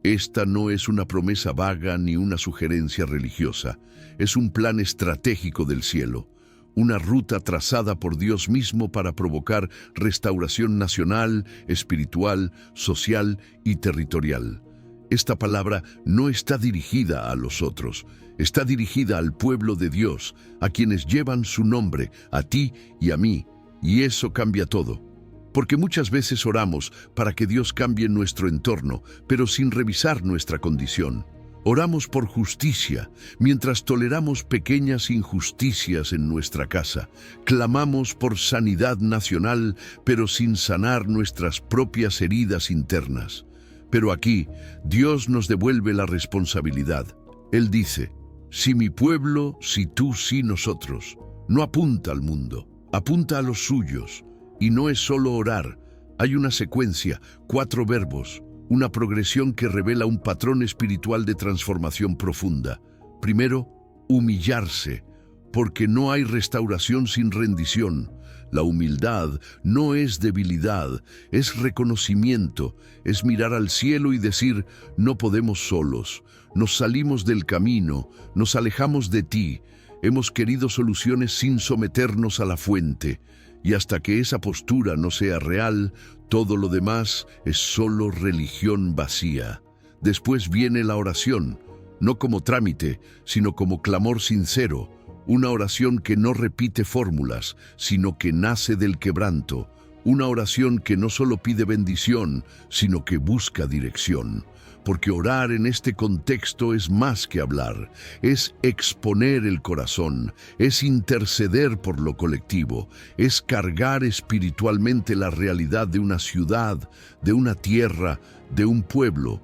Esta no es una promesa vaga ni una sugerencia religiosa, es un plan estratégico del cielo, una ruta trazada por Dios mismo para provocar restauración nacional, espiritual, social y territorial. Esta palabra no está dirigida a los otros, está dirigida al pueblo de Dios, a quienes llevan su nombre, a ti y a mí, y eso cambia todo. Porque muchas veces oramos para que Dios cambie nuestro entorno, pero sin revisar nuestra condición. Oramos por justicia, mientras toleramos pequeñas injusticias en nuestra casa. Clamamos por sanidad nacional, pero sin sanar nuestras propias heridas internas. Pero aquí, Dios nos devuelve la responsabilidad. Él dice, si mi pueblo, si tú, si nosotros. No apunta al mundo, apunta a los suyos. Y no es solo orar, hay una secuencia, 4 verbos, una progresión que revela un patrón espiritual de transformación profunda. Primero, humillarse, porque no hay restauración sin rendición. La humildad no es debilidad, es reconocimiento, es mirar al cielo y decir, no podemos solos, nos salimos del camino, nos alejamos de ti, hemos querido soluciones sin someternos a la fuente, y hasta que esa postura no sea real, todo lo demás es solo religión vacía. Después viene la oración, no como trámite, sino como clamor sincero, una oración que no repite fórmulas, sino que nace del quebranto, una oración que no solo pide bendición, sino que busca dirección. Porque orar en este contexto es más que hablar, es exponer el corazón, es interceder por lo colectivo, es cargar espiritualmente la realidad de una ciudad, de una tierra, de un pueblo.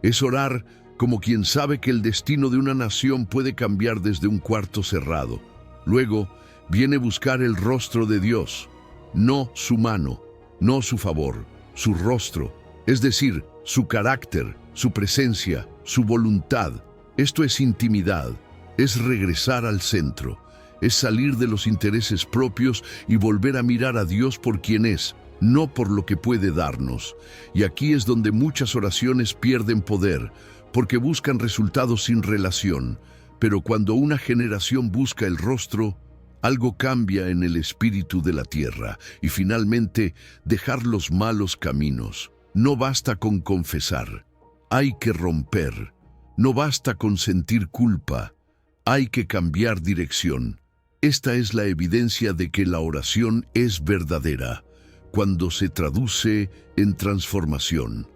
Es orar como quien sabe que el destino de una nación puede cambiar desde un cuarto cerrado. Luego viene buscar el rostro de Dios, no su mano, no su favor, su rostro, es decir, su carácter, su presencia, su voluntad. Esto es intimidad, es regresar al centro, es salir de los intereses propios y volver a mirar a Dios por quien es, no por lo que puede darnos. Y aquí es donde muchas oraciones pierden poder, porque buscan resultados sin relación. Pero cuando una generación busca el rostro, algo cambia en el espíritu de la tierra. Y finalmente, dejar los malos caminos. No basta con confesar, hay que romper. No basta con sentir culpa, hay que cambiar dirección. Esta es la evidencia de que la oración es verdadera, cuando se traduce en transformación.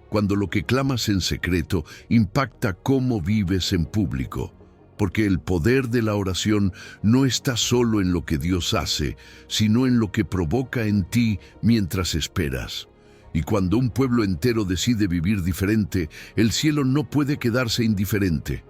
Cuando lo que clamas en secreto impacta cómo vives en público. Porque el poder de la oración no está solo en lo que Dios hace, sino en lo que provoca en ti mientras esperas. Y cuando un pueblo entero decide vivir diferente, el cielo no puede quedarse indiferente.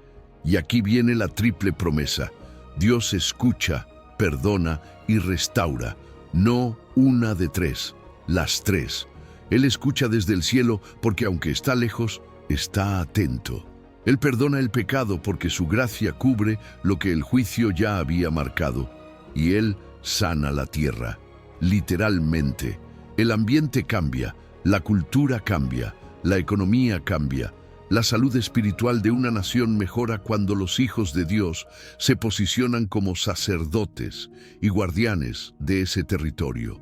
Y aquí viene la triple promesa. Dios escucha, perdona y restaura. No una de tres, las tres. Él escucha desde el cielo porque aunque está lejos, está atento. Él perdona el pecado porque su gracia cubre lo que el juicio ya había marcado. Y Él sana la tierra. Literalmente, el ambiente cambia, la cultura cambia, la economía cambia. La salud espiritual de una nación mejora cuando los hijos de Dios se posicionan como sacerdotes y guardianes de ese territorio.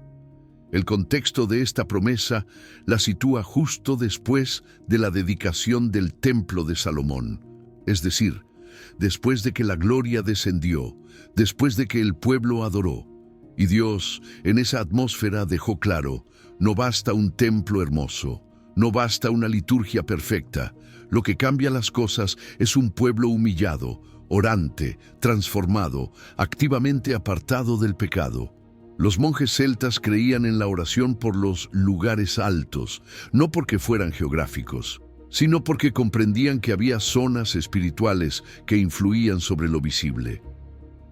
El contexto de esta promesa la sitúa justo después de la dedicación del Templo de Salomón, es decir, después de que la gloria descendió, después de que el pueblo adoró. Y Dios, en esa atmósfera, dejó claro, no basta un templo hermoso, no basta una liturgia perfecta. Lo que cambia las cosas es un pueblo humillado, orante, transformado, activamente apartado del pecado. Los monjes celtas creían en la oración por los lugares altos, no porque fueran geográficos, sino porque comprendían que había zonas espirituales que influían sobre lo visible.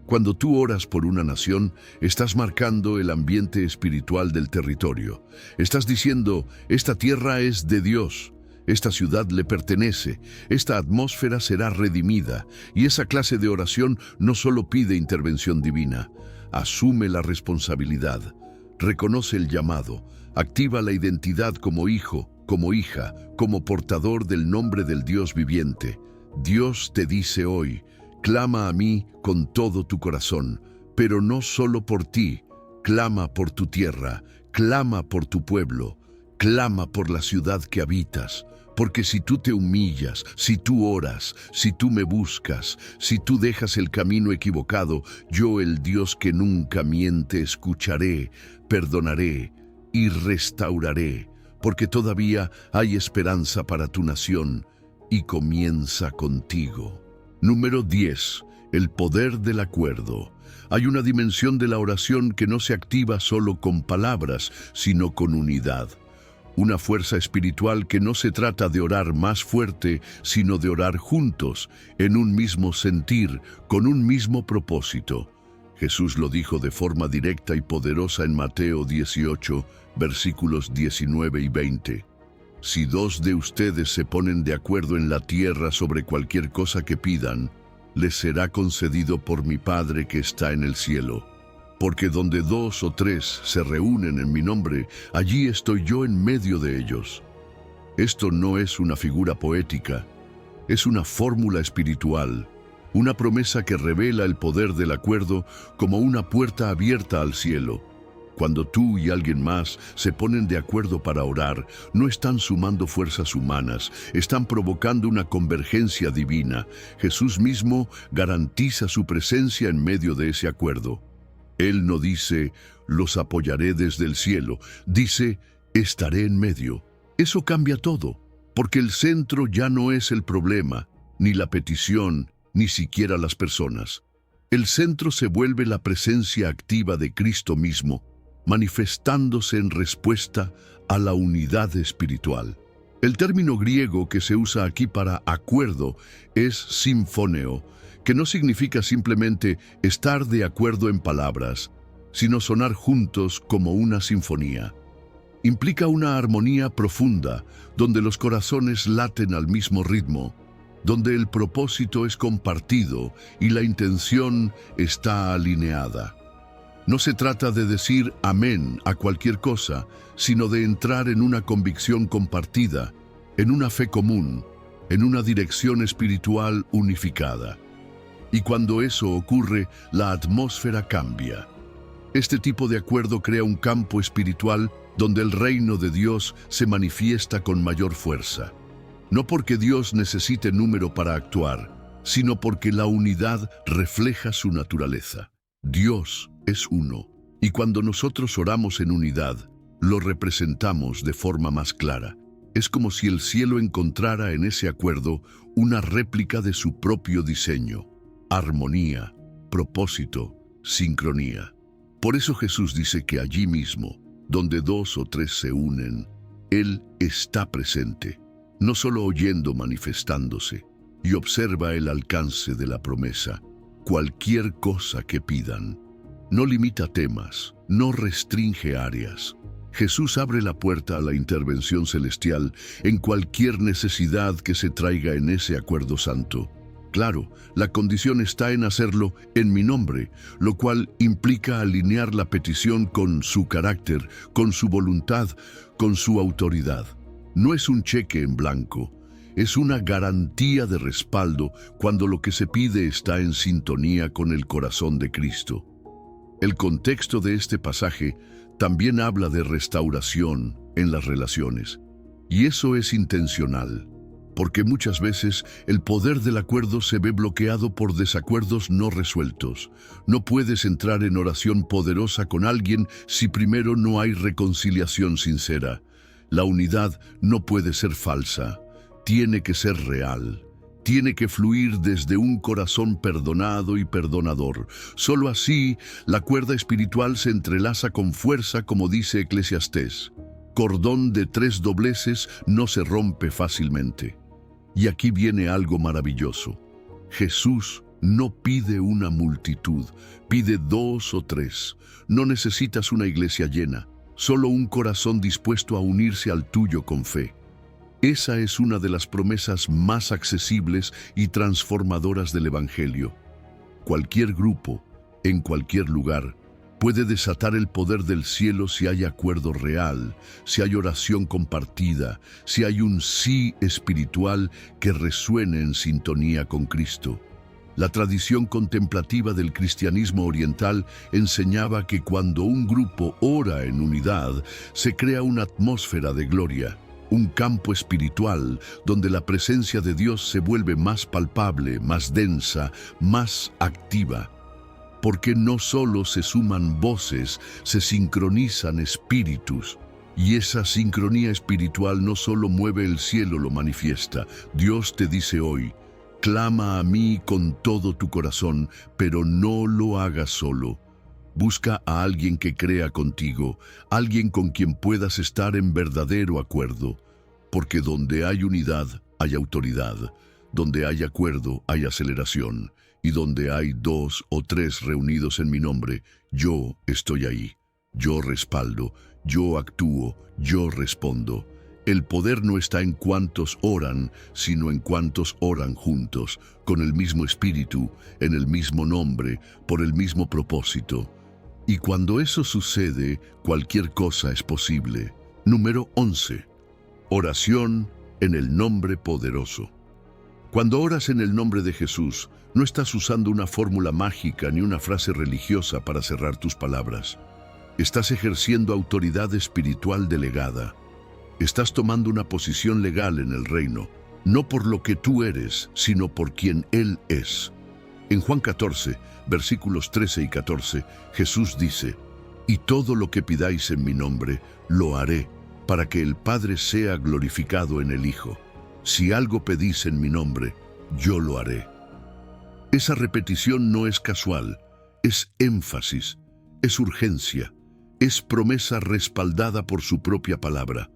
Cuando tú oras por una nación, estás marcando el ambiente espiritual del territorio. Estás diciendo, esta tierra es de Dios. Esta ciudad le pertenece, esta atmósfera será redimida, y esa clase de oración no solo pide intervención divina, asume la responsabilidad, reconoce el llamado, activa la identidad como hijo, como hija, como portador del nombre del Dios viviente. Dios te dice hoy, clama a mí con todo tu corazón, pero no solo por ti, clama por tu tierra, clama por tu pueblo, clama por la ciudad que habitas. Porque si tú te humillas, si tú oras, si tú me buscas, si tú dejas el camino equivocado, yo, el Dios que nunca miente, escucharé, perdonaré y restauraré, porque todavía hay esperanza para tu nación y comienza contigo. Número 10. El poder del acuerdo. Hay una dimensión de la oración que no se activa solo con palabras, sino con unidad. Una fuerza espiritual que no se trata de orar más fuerte, sino de orar juntos, en un mismo sentir, con un mismo propósito. Jesús lo dijo de forma directa y poderosa en Mateo 18, versículos 19 y 20. Si dos de ustedes se ponen de acuerdo en la tierra sobre cualquier cosa que pidan, les será concedido por mi Padre que está en el cielo. Porque donde dos o tres se reúnen en mi nombre, allí estoy yo en medio de ellos. Esto no es una figura poética, es una fórmula espiritual, una promesa que revela el poder del acuerdo como una puerta abierta al cielo. Cuando tú y alguien más se ponen de acuerdo para orar, no están sumando fuerzas humanas, están provocando una convergencia divina. Jesús mismo garantiza su presencia en medio de ese acuerdo. Él no dice, los apoyaré desde el cielo, dice, estaré en medio. Eso cambia todo, porque el centro ya no es el problema, ni la petición, ni siquiera las personas. El centro se vuelve la presencia activa de Cristo mismo, manifestándose en respuesta a la unidad espiritual. El término griego que se usa aquí para acuerdo es sinfoneo, que no significa simplemente estar de acuerdo en palabras, sino sonar juntos como una sinfonía. Implica una armonía profunda, donde los corazones laten al mismo ritmo, donde el propósito es compartido y la intención está alineada. No se trata de decir amén a cualquier cosa, sino de entrar en una convicción compartida, en una fe común, en una dirección espiritual unificada. Y cuando eso ocurre, la atmósfera cambia. Este tipo de acuerdo crea un campo espiritual donde el reino de Dios se manifiesta con mayor fuerza. No porque Dios necesite número para actuar, sino porque la unidad refleja su naturaleza. Dios es uno, y cuando nosotros oramos en unidad, lo representamos de forma más clara. Es como si el cielo encontrara en ese acuerdo una réplica de su propio diseño. Armonía, propósito, sincronía. Por eso Jesús dice que allí mismo, donde dos o tres se unen, Él está presente, no solo oyendo manifestándose. y observa el alcance de la promesa. Cualquier cosa que pidan. No limita temas, no restringe áreas. Jesús abre la puerta a la intervención celestial en cualquier necesidad que se traiga en ese acuerdo santo. Claro, la condición está en hacerlo en mi nombre, lo cual implica alinear la petición con su carácter, con su voluntad, con su autoridad. No es un cheque en blanco, es una garantía de respaldo cuando lo que se pide está en sintonía con el corazón de Cristo. El contexto de este pasaje también habla de restauración en las relaciones, y eso es intencional. Porque muchas veces el poder del acuerdo se ve bloqueado por desacuerdos no resueltos. No puedes entrar en oración poderosa con alguien si primero no hay reconciliación sincera. La unidad no puede ser falsa, tiene que ser real. Tiene que fluir desde un corazón perdonado y perdonador. Solo así, la cuerda espiritual se entrelaza con fuerza, como dice Eclesiastés. Cordón de 3 dobleces no se rompe fácilmente. Y aquí viene algo maravilloso. Jesús no pide una multitud, pide 2 o 3. No necesitas una iglesia llena, solo un corazón dispuesto a unirse al tuyo con fe. Esa es una de las promesas más accesibles y transformadoras del Evangelio. Cualquier grupo, en cualquier lugar, puede desatar el poder del cielo si hay acuerdo real, si hay oración compartida, si hay un sí espiritual que resuene en sintonía con Cristo. La tradición contemplativa del cristianismo oriental enseñaba que cuando un grupo ora en unidad, se crea una atmósfera de gloria, un campo espiritual donde la presencia de Dios se vuelve más palpable, más densa, más activa. Porque no solo se suman voces, se sincronizan espíritus. Y esa sincronía espiritual no solo mueve el cielo, lo manifiesta. Dios te dice hoy, clama a mí con todo tu corazón, pero no lo hagas solo. Busca a alguien que crea contigo, alguien con quien puedas estar en verdadero acuerdo. Porque donde hay unidad, hay autoridad. Donde hay acuerdo, hay aceleración. Y donde hay 2 o 3 reunidos en mi nombre, yo estoy ahí. Yo respaldo, yo actúo, yo respondo. El poder no está en cuántos oran, sino en cuántos oran juntos, con el mismo espíritu, en el mismo nombre, por el mismo propósito. Y cuando eso sucede, cualquier cosa es posible. Número 11. Oración en el nombre poderoso. Cuando oras en el nombre de Jesús, no estás usando una fórmula mágica ni una frase religiosa para cerrar tus palabras. Estás ejerciendo autoridad espiritual delegada. Estás tomando una posición legal en el reino, no por lo que tú eres, sino por quien Él es. En Juan 14, versículos 13 y 14, Jesús dice, «Y todo lo que pidáis en mi nombre, lo haré, para que el Padre sea glorificado en el Hijo. Si algo pedís en mi nombre, yo lo haré». Esa repetición no es casual, es énfasis, es urgencia, es promesa respaldada por su propia palabra.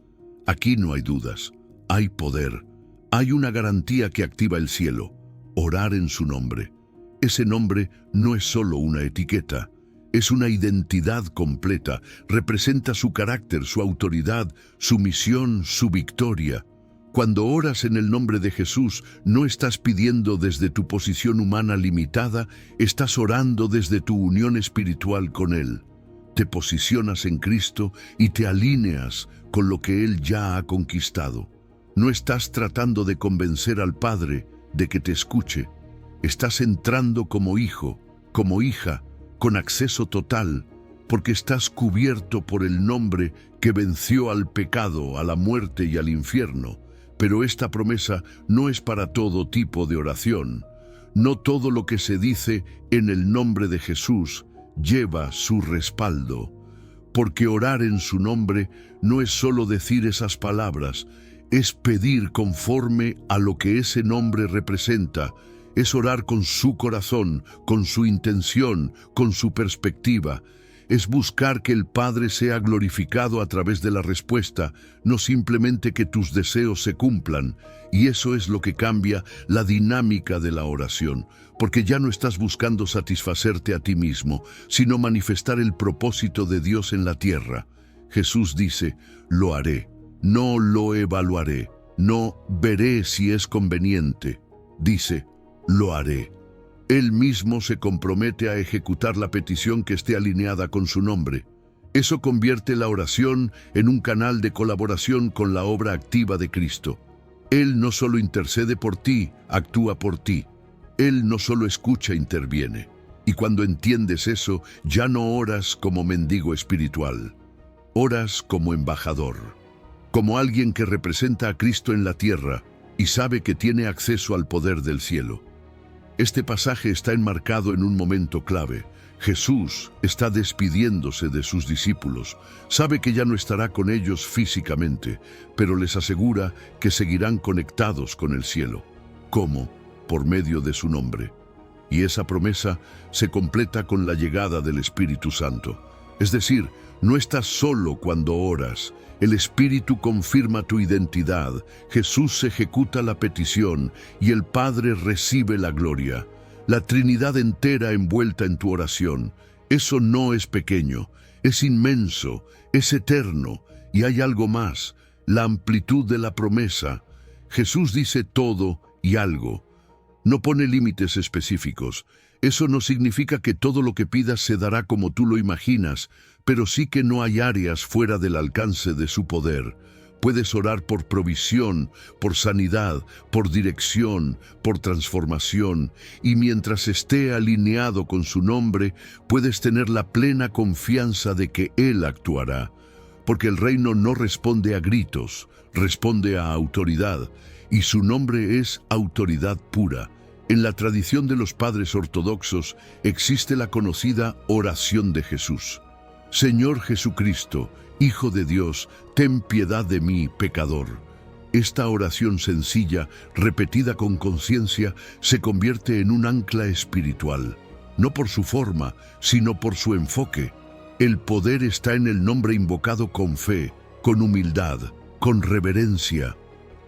Aquí no hay dudas, hay poder, hay una garantía que activa el cielo, orar en su nombre. Ese nombre no es solo una etiqueta, es una identidad completa, representa su carácter, su autoridad, su misión, su victoria. Cuando oras en el nombre de Jesús, no estás pidiendo desde tu posición humana limitada, estás orando desde tu unión espiritual con Él. Te posicionas en Cristo y te alineas con lo que Él ya ha conquistado. No estás tratando de convencer al Padre de que te escuche. Estás entrando como hijo, como hija, con acceso total, porque estás cubierto por el nombre que venció al pecado, a la muerte y al infierno. Pero esta promesa no es para todo tipo de oración. No todo lo que se dice en el nombre de Jesús lleva su respaldo. Porque orar en su nombre no es solo decir esas palabras, es pedir conforme a lo que ese nombre representa. Es orar con su corazón, con su intención, con su perspectiva. es buscar que el Padre sea glorificado a través de la respuesta, no simplemente que tus deseos se cumplan. Y eso es lo que cambia la dinámica de la oración, porque ya no estás buscando satisfacerte a ti mismo, sino manifestar el propósito de Dios en la tierra. Jesús dice, lo haré, no lo evaluaré, no veré si es conveniente. Dice, lo haré. Él mismo se compromete a ejecutar la petición que esté alineada con su nombre. Eso convierte la oración en un canal de colaboración con la obra activa de Cristo. Él no solo intercede por ti, actúa por ti. Él no solo escucha, interviene. Y cuando entiendes eso, ya no oras como mendigo espiritual. Oras como embajador, como alguien que representa a Cristo en la tierra y sabe que tiene acceso al poder del cielo. Este pasaje está enmarcado en un momento clave. Jesús está despidiéndose de sus discípulos. Sabe que ya no estará con ellos físicamente, pero les asegura que seguirán conectados con el cielo. ¿Cómo? Por medio de su nombre. Y esa promesa se completa con la llegada del Espíritu Santo. Es decir, no estás solo cuando oras. El Espíritu confirma tu identidad, Jesús ejecuta la petición y el Padre recibe la gloria. La Trinidad entera envuelta en tu oración. Eso no es pequeño, es inmenso, es eterno. Y hay algo más, la amplitud de la promesa. Jesús dice todo y algo. No pone límites específicos. Eso no significa que todo lo que pidas se dará como tú lo imaginas, pero sí que no hay áreas fuera del alcance de su poder. Puedes orar por provisión, por sanidad, por dirección, por transformación, y mientras esté alineado con su nombre, puedes tener la plena confianza de que Él actuará. Porque el reino no responde a gritos, responde a autoridad, y su nombre es autoridad pura. En la tradición de los padres ortodoxos existe la conocida oración de Jesús. Señor Jesucristo, Hijo de Dios, ten piedad de mí, pecador. Esta oración sencilla, repetida con conciencia, se convierte en un ancla espiritual, no por su forma, sino por su enfoque. El poder está en el nombre invocado con fe, con humildad, con reverencia,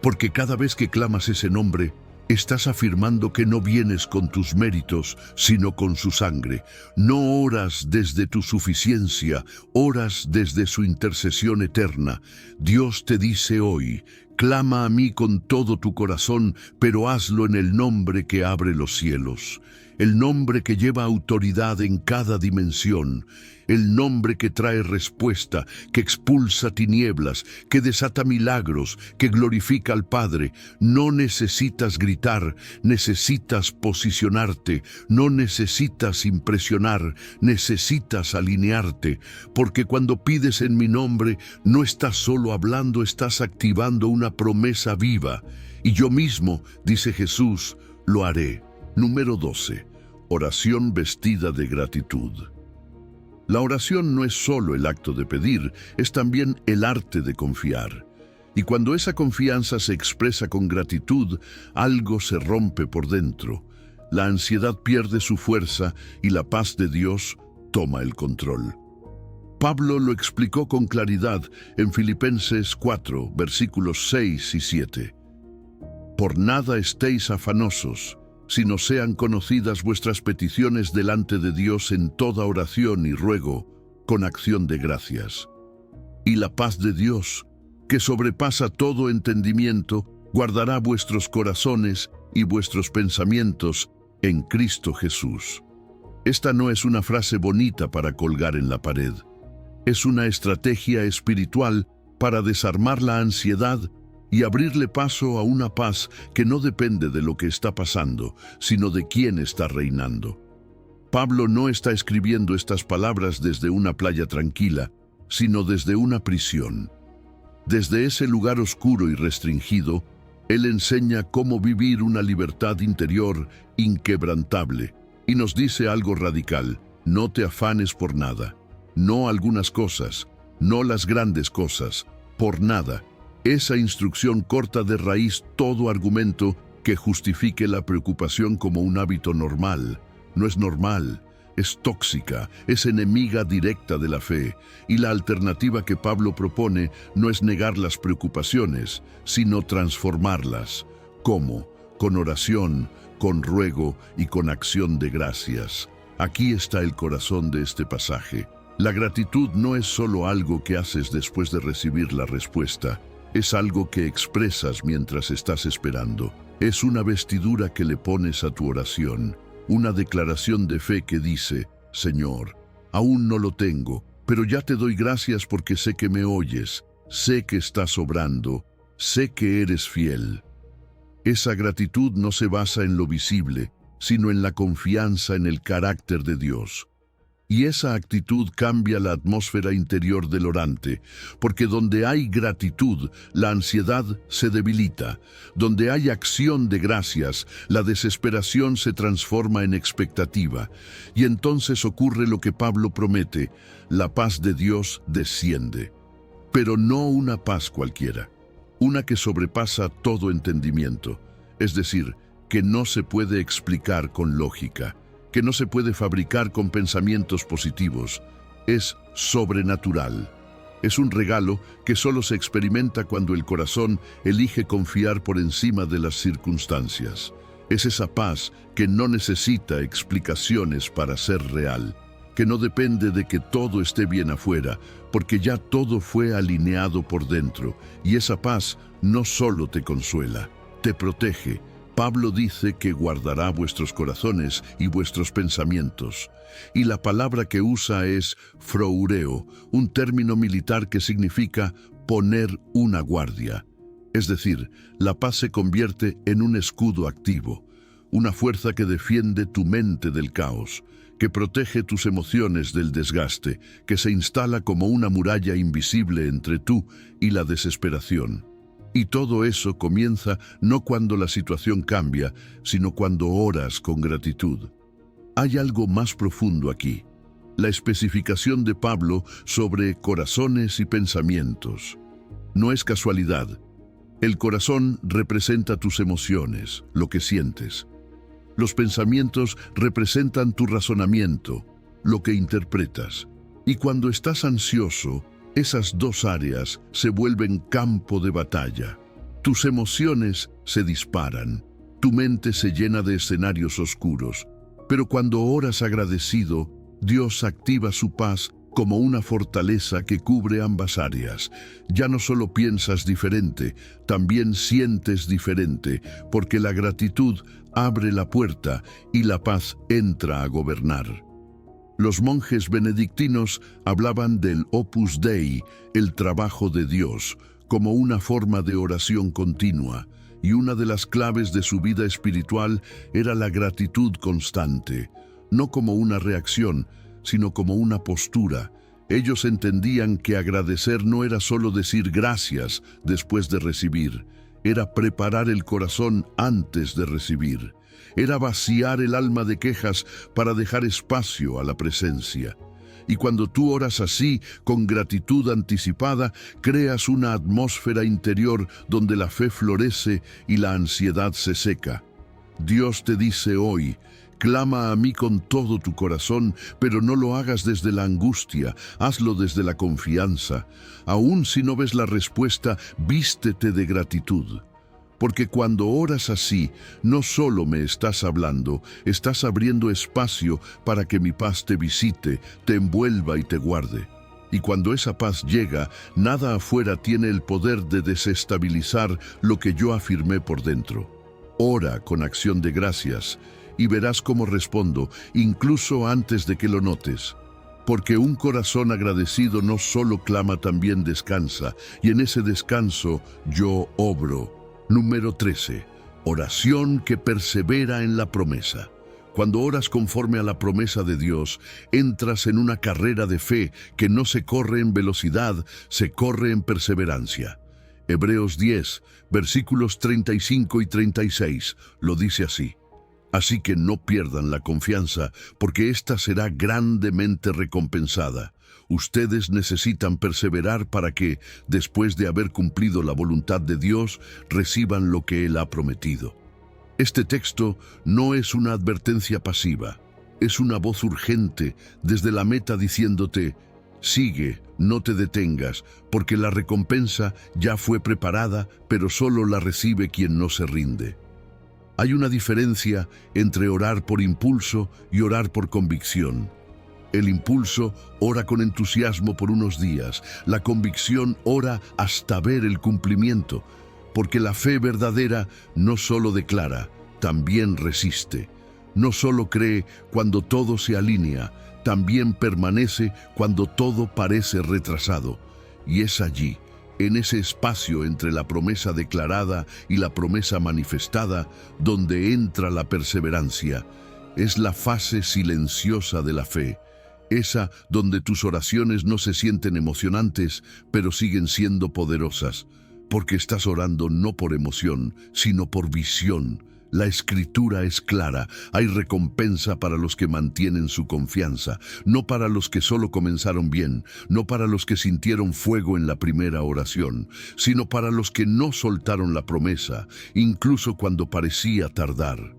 porque cada vez que clamas ese nombre, estás afirmando que no vienes con tus méritos, sino con su sangre. No oras desde tu suficiencia, oras desde su intercesión eterna. Dios te dice hoy, clama a mí con todo tu corazón, pero hazlo en el nombre que abre los cielos. El nombre que lleva autoridad en cada dimensión. El nombre que trae respuesta, que expulsa tinieblas, que desata milagros, que glorifica al Padre. No necesitas gritar, necesitas posicionarte, no necesitas impresionar, necesitas alinearte, porque cuando pides en mi nombre, no estás solo hablando, estás activando una promesa viva. Y yo mismo, dice Jesús, lo haré. Número 12. Oración vestida de gratitud. La oración no es solo el acto de pedir, es también el arte de confiar. Y cuando esa confianza se expresa con gratitud, algo se rompe por dentro. La ansiedad pierde su fuerza y la paz de Dios toma el control. Pablo lo explicó con claridad en Filipenses 4, versículos 6 y 7. Por nada estéis afanosos, sino sean conocidas vuestras peticiones delante de Dios en toda oración y ruego, con acción de gracias. Y la paz de Dios, que sobrepasa todo entendimiento, guardará vuestros corazones y vuestros pensamientos en Cristo Jesús. Esta no es una frase bonita para colgar en la pared. Es una estrategia espiritual para desarmar la ansiedad y abrirle paso a una paz que no depende de lo que está pasando, sino de quién está reinando. Pablo no está escribiendo estas palabras desde una playa tranquila, sino desde una prisión. Desde ese lugar oscuro y restringido, él enseña cómo vivir una libertad interior inquebrantable y nos dice algo radical: no te afanes por nada, no algunas cosas, no las grandes cosas, por nada. Esa instrucción corta de raíz todo argumento que justifique la preocupación como un hábito normal. No es normal, es tóxica, es enemiga directa de la fe, y la alternativa que Pablo propone no es negar las preocupaciones, sino transformarlas. ¿Cómo? Con oración, con ruego y con acción de gracias. Aquí está el corazón de este pasaje. La gratitud no es solo algo que haces después de recibir la respuesta, es algo que expresas mientras estás esperando. Es una vestidura que le pones a tu oración, una declaración de fe que dice: Señor, aún no lo tengo, pero ya te doy gracias porque sé que me oyes, sé que estás obrando, sé que eres fiel. Esa gratitud no se basa en lo visible, sino en la confianza en el carácter de Dios. Y esa actitud cambia la atmósfera interior del orante, porque donde hay gratitud, la ansiedad se debilita. Donde hay acción de gracias, la desesperación se transforma en expectativa. Y entonces ocurre lo que Pablo promete: la paz de Dios desciende. Pero no una paz cualquiera, una que sobrepasa todo entendimiento, es decir, que no se puede explicar con lógica, que no se puede fabricar con pensamientos positivos. Es sobrenatural. Es un regalo que solo se experimenta cuando el corazón elige confiar por encima de las circunstancias. Es esa paz que no necesita explicaciones para ser real, que no depende de que todo esté bien afuera, porque ya todo fue alineado por dentro, y esa paz no solo te consuela, te protege. Pablo dice que guardará vuestros corazones y vuestros pensamientos. Y la palabra que usa es phroureo, un término militar que significa poner una guardia. Es decir, la paz se convierte en un escudo activo, una fuerza que defiende tu mente del caos, que protege tus emociones del desgaste, que se instala como una muralla invisible entre tú y la desesperación. Y todo eso comienza no cuando la situación cambia, sino cuando oras con gratitud. Hay algo más profundo aquí: la especificación de Pablo sobre corazones y pensamientos. No es casualidad. El corazón representa tus emociones, lo que sientes. Los pensamientos representan tu razonamiento, lo que interpretas. Y cuando estás ansioso, esas dos áreas se vuelven campo de batalla. Tus emociones se disparan, tu mente se llena de escenarios oscuros, pero cuando oras agradecido, Dios activa su paz como una fortaleza que cubre ambas áreas. Ya no solo piensas diferente, también sientes diferente, porque la gratitud abre la puerta y la paz entra a gobernar. Los monjes benedictinos hablaban del Opus Dei, el trabajo de Dios, como una forma de oración continua, y una de las claves de su vida espiritual era la gratitud constante, no como una reacción, sino como una postura. Ellos entendían que agradecer no era solo decir gracias después de recibir, era preparar el corazón antes de recibir. Era vaciar el alma de quejas para dejar espacio a la presencia. Y cuando tú oras así, con gratitud anticipada, creas una atmósfera interior donde la fe florece y la ansiedad se seca. Dios te dice hoy: clama a mí con todo tu corazón, pero no lo hagas desde la angustia, hazlo desde la confianza. Aún si no ves la respuesta, vístete de gratitud. Porque cuando oras así, no solo me estás hablando, estás abriendo espacio para que mi paz te visite, te envuelva y te guarde. Y cuando esa paz llega, nada afuera tiene el poder de desestabilizar lo que yo afirmé por dentro. Ora con acción de gracias y verás cómo respondo, incluso antes de que lo notes. Porque un corazón agradecido no solo clama, también descansa, y en ese descanso yo obro. Número 13. Oración que persevera en la promesa. Cuando oras conforme a la promesa de Dios, entras en una carrera de fe que no se corre en velocidad, se corre en perseverancia. Hebreos 10, versículos 35 y 36, lo dice así: así que no pierdan la confianza, porque ésta será grandemente recompensada. Ustedes necesitan perseverar para que, después de haber cumplido la voluntad de Dios, reciban lo que Él ha prometido. Este texto no es una advertencia pasiva, es una voz urgente desde la meta diciéndote: sigue, no te detengas, porque la recompensa ya fue preparada, pero solo la recibe quien no se rinde. Hay una diferencia entre orar por impulso y orar por convicción. El impulso ora con entusiasmo por unos días, la convicción ora hasta ver el cumplimiento, porque la fe verdadera no solo declara, también resiste. No solo cree cuando todo se alinea, también permanece cuando todo parece retrasado. Y es allí, en ese espacio entre la promesa declarada y la promesa manifestada, donde entra la perseverancia. Es la fase silenciosa de la fe, esa donde tus oraciones no se sienten emocionantes, pero siguen siendo poderosas, porque estás orando no por emoción, sino por visión. La Escritura es clara: hay recompensa para los que mantienen su confianza, no para los que solo comenzaron bien, no para los que sintieron fuego en la primera oración, sino para los que no soltaron la promesa, incluso cuando parecía tardar.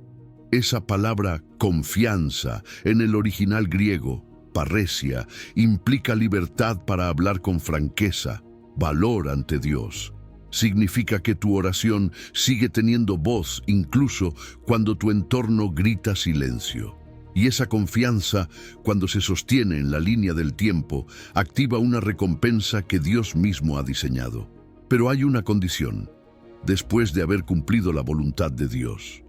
Esa palabra confianza, en el original griego, parresia, implica libertad para hablar con franqueza, valor ante Dios. Significa que tu oración sigue teniendo voz incluso cuando tu entorno grita silencio. Y esa confianza, cuando se sostiene en la línea del tiempo, activa una recompensa que Dios mismo ha diseñado. Pero hay una condición: después de haber cumplido la voluntad de Dios.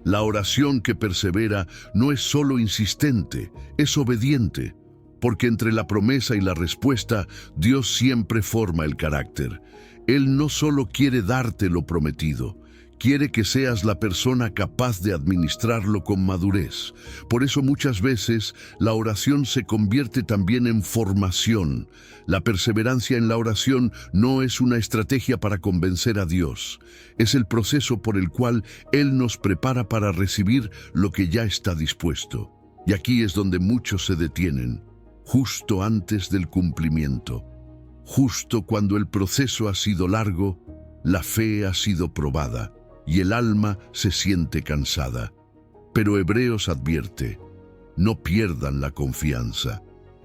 La oración que persevera no es solo insistente, es obediente, porque entre la promesa y la respuesta, Dios siempre forma el carácter. Él no solo quiere darte lo prometido, quiere que seas la persona capaz de administrarlo con madurez. Por eso muchas veces la oración se convierte también en formación. La perseverancia en la oración no es una estrategia para convencer a Dios. Es el proceso por el cual Él nos prepara para recibir lo que ya está dispuesto. Y aquí es donde muchos se detienen, justo antes del cumplimiento. Justo cuando el proceso ha sido largo, la fe ha sido probada y el alma se siente cansada. Pero Hebreos advierte: no pierdan la confianza,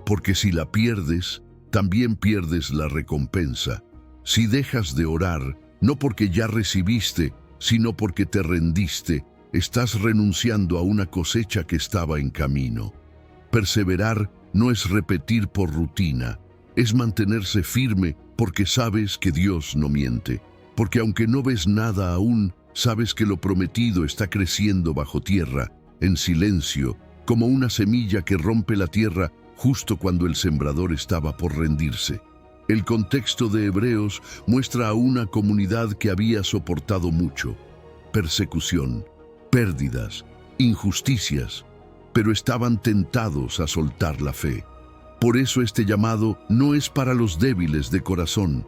porque si la pierdes, también pierdes la recompensa. Si dejas de orar, no porque ya recibiste, sino porque te rendiste, estás renunciando a una cosecha que estaba en camino. Perseverar no es repetir por rutina, es mantenerse firme porque sabes que Dios no miente, porque aunque no ves nada aún, sabes que lo prometido está creciendo bajo tierra, en silencio, como una semilla que rompe la tierra justo cuando el sembrador estaba por rendirse. El contexto de Hebreos muestra a una comunidad que había soportado mucho: persecución, pérdidas, injusticias, pero estaban tentados a soltar la fe. Por eso este llamado no es para los débiles de corazón,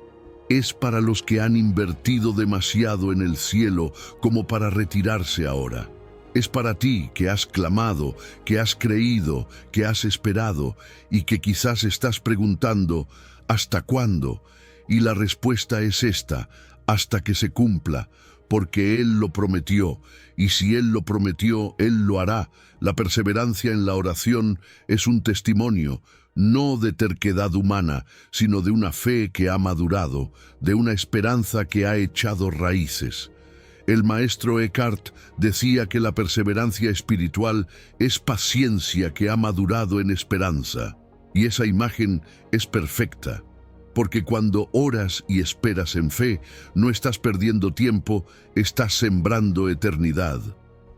es para los que han invertido demasiado en el cielo como para retirarse ahora. Es para ti que has clamado, que has creído, que has esperado y que quizás estás preguntando: ¿hasta cuándo? Y la respuesta es esta: hasta que se cumpla, porque Él lo prometió, y si Él lo prometió, Él lo hará. La perseverancia en la oración es un testimonio, no de terquedad humana, sino de una fe que ha madurado, de una esperanza que ha echado raíces. El maestro Eckhart decía que la perseverancia espiritual es paciencia que ha madurado en esperanza, y esa imagen es perfecta. Porque cuando oras y esperas en fe, no estás perdiendo tiempo, estás sembrando eternidad.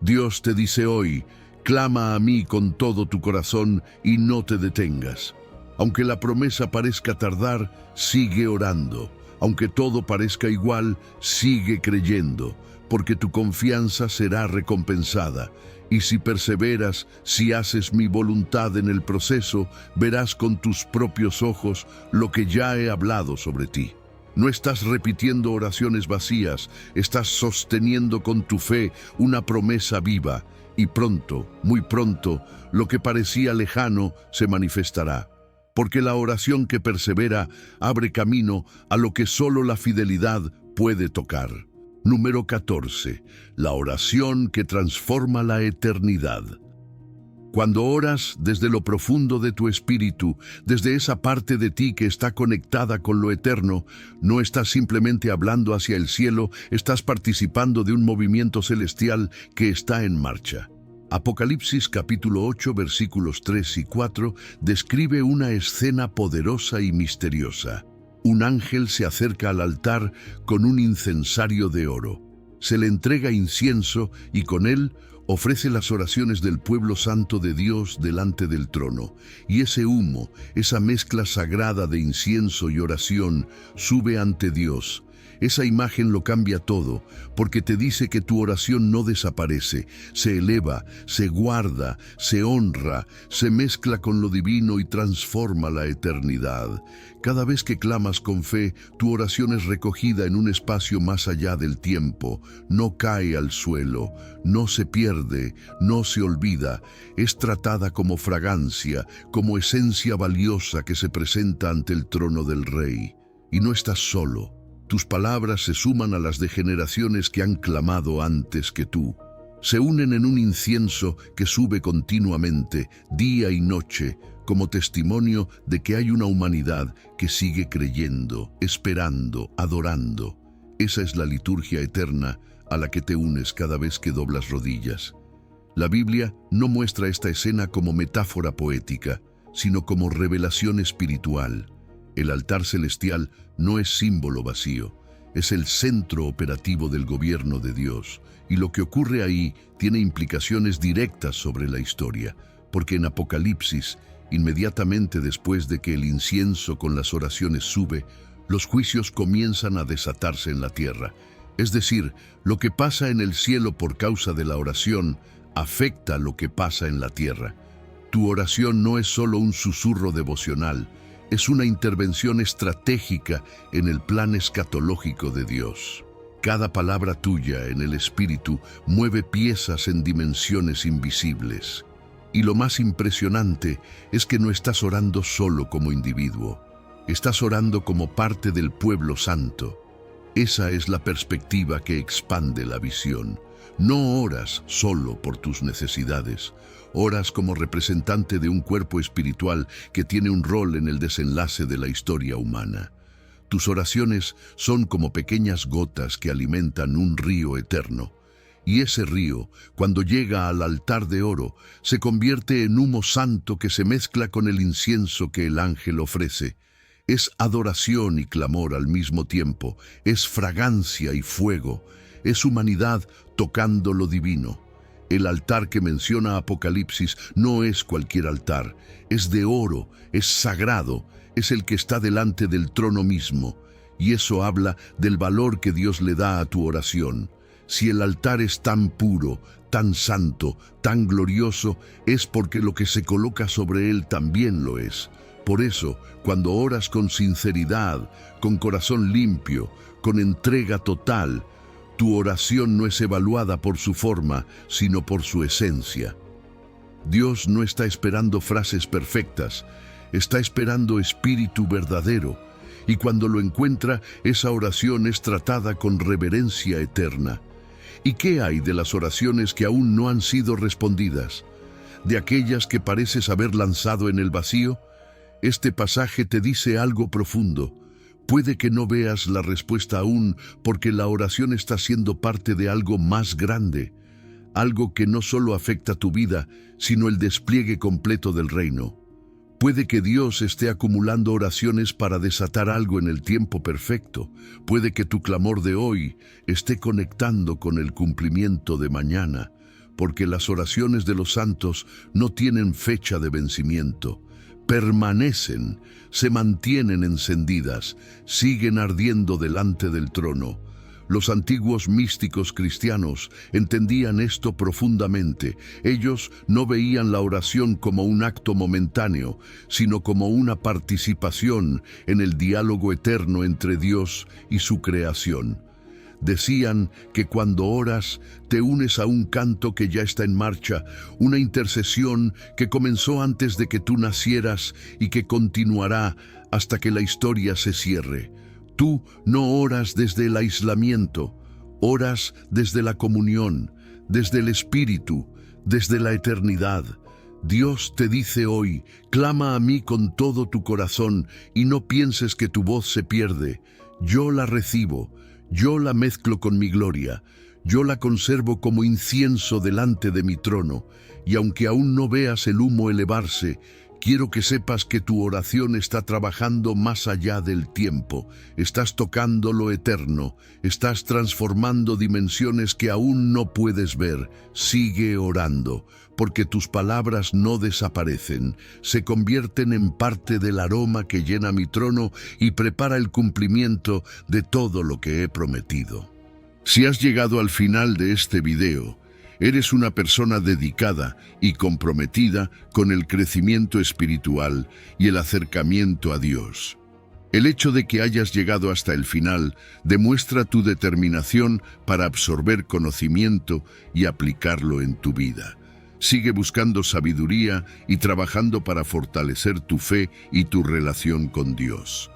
Dios te dice hoy: clama a mí con todo tu corazón y no te detengas. Aunque la promesa parezca tardar, sigue orando. Aunque todo parezca igual, sigue creyendo, porque tu confianza será recompensada. Y si perseveras, si haces mi voluntad en el proceso, verás con tus propios ojos lo que ya he hablado sobre ti. No estás repitiendo oraciones vacías, estás sosteniendo con tu fe una promesa viva, y pronto, muy pronto, lo que parecía lejano se manifestará. Porque la oración que persevera abre camino a lo que solo la fidelidad puede tocar. Número 14. La oración que transforma la eternidad. Cuando oras desde lo profundo de tu espíritu, desde esa parte de ti que está conectada con lo eterno, no estás simplemente hablando hacia el cielo, estás participando de un movimiento celestial que está en marcha. Apocalipsis capítulo 8 versículos 3 y 4 describe una escena poderosa y misteriosa. Un ángel se acerca al altar con un incensario de oro. Se le entrega incienso y con él ofrece las oraciones del pueblo santo de Dios delante del trono. Y ese humo, esa mezcla sagrada de incienso y oración, sube ante Dios. Esa imagen lo cambia todo, porque te dice que tu oración no desaparece, se eleva, se guarda, se honra, se mezcla con lo divino y transforma la eternidad. Cada vez que clamas con fe, tu oración es recogida en un espacio más allá del tiempo, no cae al suelo, no se pierde, no se olvida, es tratada como fragancia, como esencia valiosa que se presenta ante el trono del Rey. Y no estás solo. Tus palabras se suman a las de generaciones que han clamado antes que tú. Se unen en un incienso que sube continuamente, día y noche, como testimonio de que hay una humanidad que sigue creyendo, esperando, adorando. Esa es la liturgia eterna a la que te unes cada vez que doblas rodillas. La Biblia no muestra esta escena como metáfora poética, sino como revelación espiritual. El altar celestial no es símbolo vacío, es el centro operativo del gobierno de Dios, y lo que ocurre ahí tiene implicaciones directas sobre la historia, porque en Apocalipsis, inmediatamente después de que el incienso con las oraciones sube, los juicios comienzan a desatarse en la tierra. Es decir, lo que pasa en el cielo por causa de la oración afecta lo que pasa en la tierra. Tu oración no es solo un susurro devocional, es una intervención estratégica en el plan escatológico de Dios. Cada palabra tuya en el Espíritu mueve piezas en dimensiones invisibles. Y lo más impresionante es que no estás orando solo como individuo, estás orando como parte del pueblo santo. Esa es la perspectiva que expande la visión. No oras solo por tus necesidades, oras como representante de un cuerpo espiritual que tiene un rol en el desenlace de la historia humana. Tus oraciones son como pequeñas gotas que alimentan un río eterno. Y ese río, cuando llega al altar de oro, se convierte en humo santo que se mezcla con el incienso que el ángel ofrece. Es adoración y clamor al mismo tiempo, es fragancia y fuego, es humanidad tocando lo divino. El altar que menciona Apocalipsis no es cualquier altar, es de oro, es sagrado, es el que está delante del trono mismo, y eso habla del valor que Dios le da a tu oración. Si el altar es tan puro, tan santo, tan glorioso, es porque lo que se coloca sobre él también lo es. Por eso, cuando oras con sinceridad, con corazón limpio, con entrega total, tu oración no es evaluada por su forma, sino por su esencia. Dios no está esperando frases perfectas, está esperando espíritu verdadero, y cuando lo encuentra, esa oración es tratada con reverencia eterna. ¿Y qué hay de las oraciones que aún no han sido respondidas? ¿De aquellas que pareces haber lanzado en el vacío? Este pasaje te dice algo profundo. Puede que no veas la respuesta aún porque la oración está siendo parte de algo más grande, algo que no solo afecta tu vida, sino el despliegue completo del reino. Puede que Dios esté acumulando oraciones para desatar algo en el tiempo perfecto. Puede que tu clamor de hoy esté conectando con el cumplimiento de mañana, porque las oraciones de los santos no tienen fecha de vencimiento. Permanecen, se mantienen encendidas, siguen ardiendo delante del trono. Los antiguos místicos cristianos entendían esto profundamente. Ellos no veían la oración como un acto momentáneo, sino como una participación en el diálogo eterno entre Dios y su creación. Decían que cuando oras, te unes a un canto que ya está en marcha, una intercesión que comenzó antes de que tú nacieras y que continuará hasta que la historia se cierre. Tú no oras desde el aislamiento, oras desde la comunión, desde el Espíritu, desde la eternidad. Dios te dice hoy, clama a mí con todo tu corazón y no pienses que tu voz se pierde. Yo la recibo, yo la mezclo con mi gloria, yo la conservo como incienso delante de mi trono, y aunque aún no veas el humo elevarse, quiero que sepas que tu oración está trabajando más allá del tiempo, estás tocando lo eterno, estás transformando dimensiones que aún no puedes ver. Sigue orando, porque tus palabras no desaparecen, se convierten en parte del aroma que llena mi trono y prepara el cumplimiento de todo lo que he prometido. Si has llegado al final de este video, eres una persona dedicada y comprometida con el crecimiento espiritual y el acercamiento a Dios. El hecho de que hayas llegado hasta el final demuestra tu determinación para absorber conocimiento y aplicarlo en tu vida. Sigue buscando sabiduría y trabajando para fortalecer tu fe y tu relación con Dios.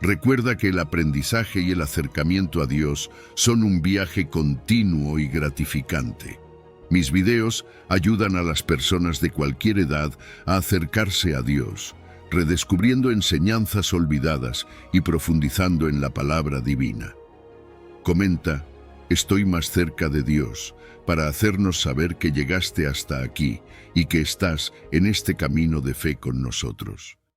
Recuerda que el aprendizaje y el acercamiento a Dios son un viaje continuo y gratificante. Mis videos ayudan a las personas de cualquier edad a acercarse a Dios, redescubriendo enseñanzas olvidadas y profundizando en la palabra divina. Comenta, estoy más cerca de Dios, para hacernos saber que llegaste hasta aquí y que estás en este camino de fe con nosotros.